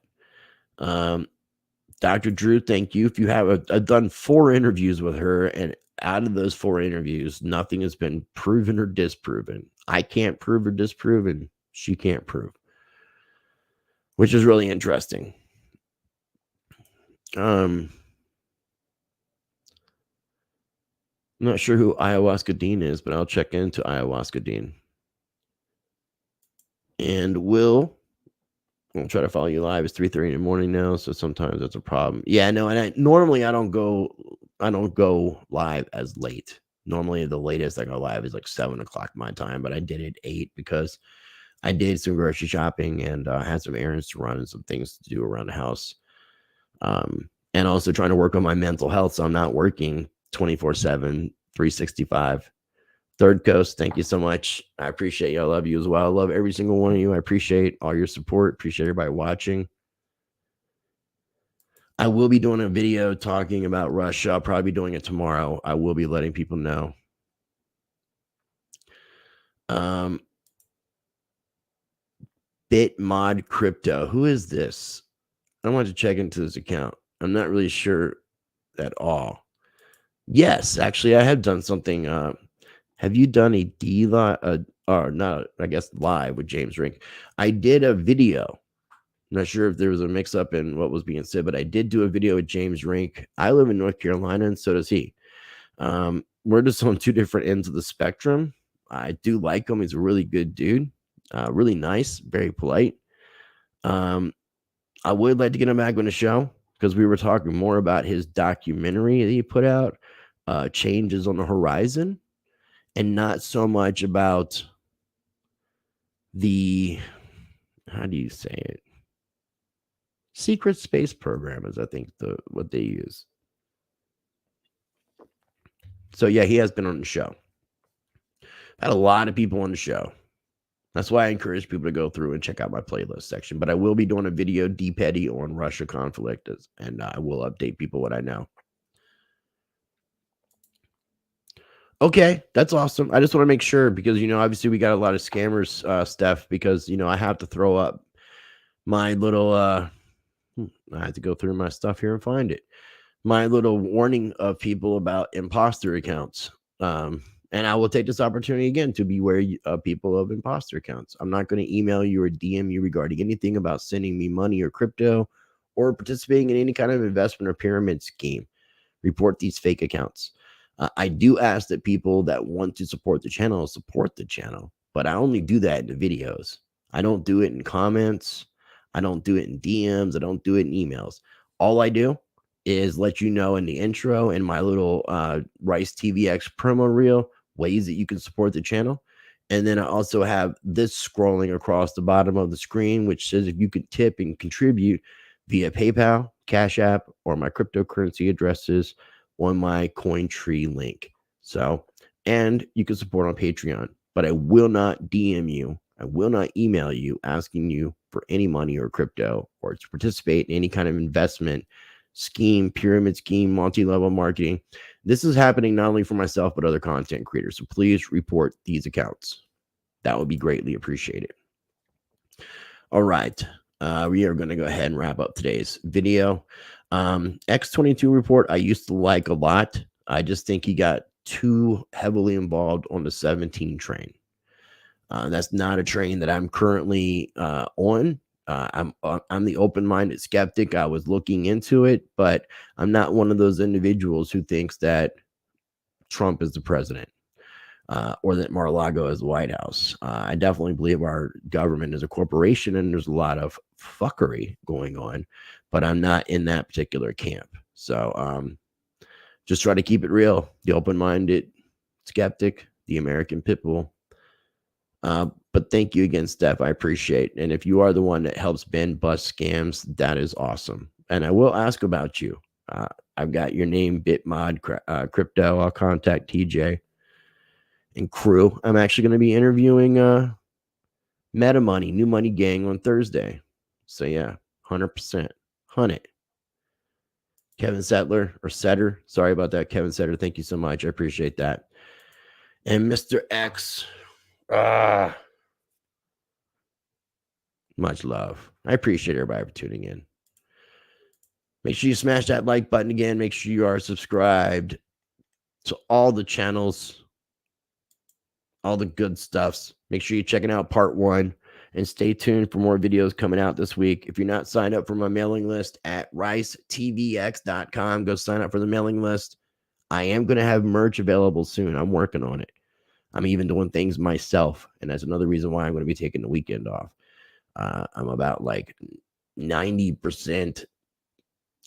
Dr. Drew, thank you. If you have, I've done 4 interviews with her, and out of those 4 interviews, nothing has been proven or disproven. I can't prove or disprove, and she can't prove, which is really interesting. I'm not sure who Ayahuasca Dean is, but I'll check into Ayahuasca Dean. And I'll try to follow you live. It's 3:30 in the morning now, so sometimes that's a problem. Yeah, no, and normally I don't go live as late. Normally the latest I go live is like 7 o'clock my time, but I did it 8 because I did some grocery shopping and had some errands to run and some things to do around the house. And also trying to work on my mental health, so I'm not working 24/7, 365. Third Coast, thank you so much. I appreciate you. I love you as well. I love every single one of you. I appreciate all your support. Appreciate everybody watching. I will be doing a video talking about Russia. I'll probably be doing it tomorrow. I will be letting people know. Bitmod Crypto. Who is this? I want to check into this account. I'm not really sure at all. Yes, actually, I have done something. Have you done a live with James Rink? I did a video. I'm not sure if there was a mix-up in what was being said, but I did do a video with James Rink. I live in North Carolina, and so does he. We're just on 2 different ends of the spectrum. I do like him. He's a really good dude. Really nice, very polite. I would like to get him back on the show because we were talking more about his documentary that he put out, Changes on the Horizon, and not so much about the, how do you say it? Secret space program is, I think, what they use. So yeah, he has been on the show. Had a lot of people on the show. That's why I encourage people to go through and check out my playlist section. But I will be doing a video deep heady on Russia conflict, and I will update people what I know. Okay, that's awesome. I just want to make sure because, obviously we got a lot of scammers stuff because, I have to throw up my little, I have to go through my stuff here and find it. My little warning of people about imposter accounts. And I will take this opportunity again to beware of people of imposter accounts. I'm not going to email you or DM you regarding anything about sending me money or crypto or participating in any kind of investment or pyramid scheme. Report these fake accounts. I do ask that people that want to support the channel, but I only do that in the videos. I don't do it in comments. I don't do it in DMs. I don't do it in emails. All I do is let you know in the intro and my little Rice TVX promo reel ways that you can support the channel. And then I also have this scrolling across the bottom of the screen, which says if you could tip and contribute via PayPal, Cash App, or my cryptocurrency addresses on my CoinTree link. So, and you can support on Patreon, but I will not DM you I will not email you asking you for any money or crypto or to participate in any kind of investment scheme, pyramid scheme, multi-level marketing. This is happening not only for myself, but other content creators. So please report these accounts. That would be greatly appreciated. All right. We are going to go ahead and wrap up today's video. X22 report, I used to like a lot. I just think he got too heavily involved on the 17 train. That's not a train that I'm currently on. I'm the open-minded skeptic. I was looking into it, but I'm not one of those individuals who thinks that Trump is the president or that Mar-a-Lago is the White House. I definitely believe our government is a corporation and there's a lot of fuckery going on, but I'm not in that particular camp. So just try to keep it real. The open-minded skeptic, the American pit bull. But thank you again, Steph. I appreciate it. And if you are the one that helps Ben bust scams, that is awesome. And I will ask about you. I've got your name, Bitmod Crypto. I'll contact TJ and crew. I'm actually going to be interviewing Meta Money, New Money Gang on Thursday. So yeah, 100%. 100. Kevin Settler or Setter. Sorry about that, Kevin Setter. Thank you so much. I appreciate that. And Mr. X. Much love. I appreciate everybody for tuning in. Make sure you smash that like button again. Make sure you are subscribed to all the channels, all the good stuffs. Make sure you're checking out part 1 and stay tuned for more videos coming out this week. If you're not signed up for my mailing list at ricetvx.com, go sign up for the mailing list. I am going to have merch available soon. I'm working on it. I'm even doing things myself, and that's another reason why I'm going to be taking the weekend off. I'm about like 90%.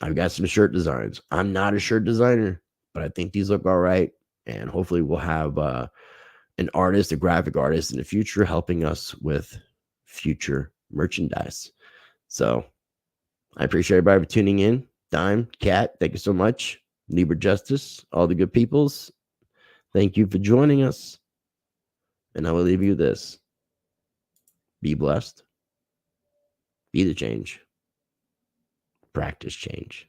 I've got some shirt designs. I'm not a shirt designer, but I think these look all right, and hopefully we'll have an artist, a graphic artist in the future helping us with future merchandise. So I appreciate everybody for tuning in. Dime, Cat, thank you so much. Libra Justice, all the good peoples, thank you for joining us. And I will leave you this. Be blessed. Be the change. Practice change.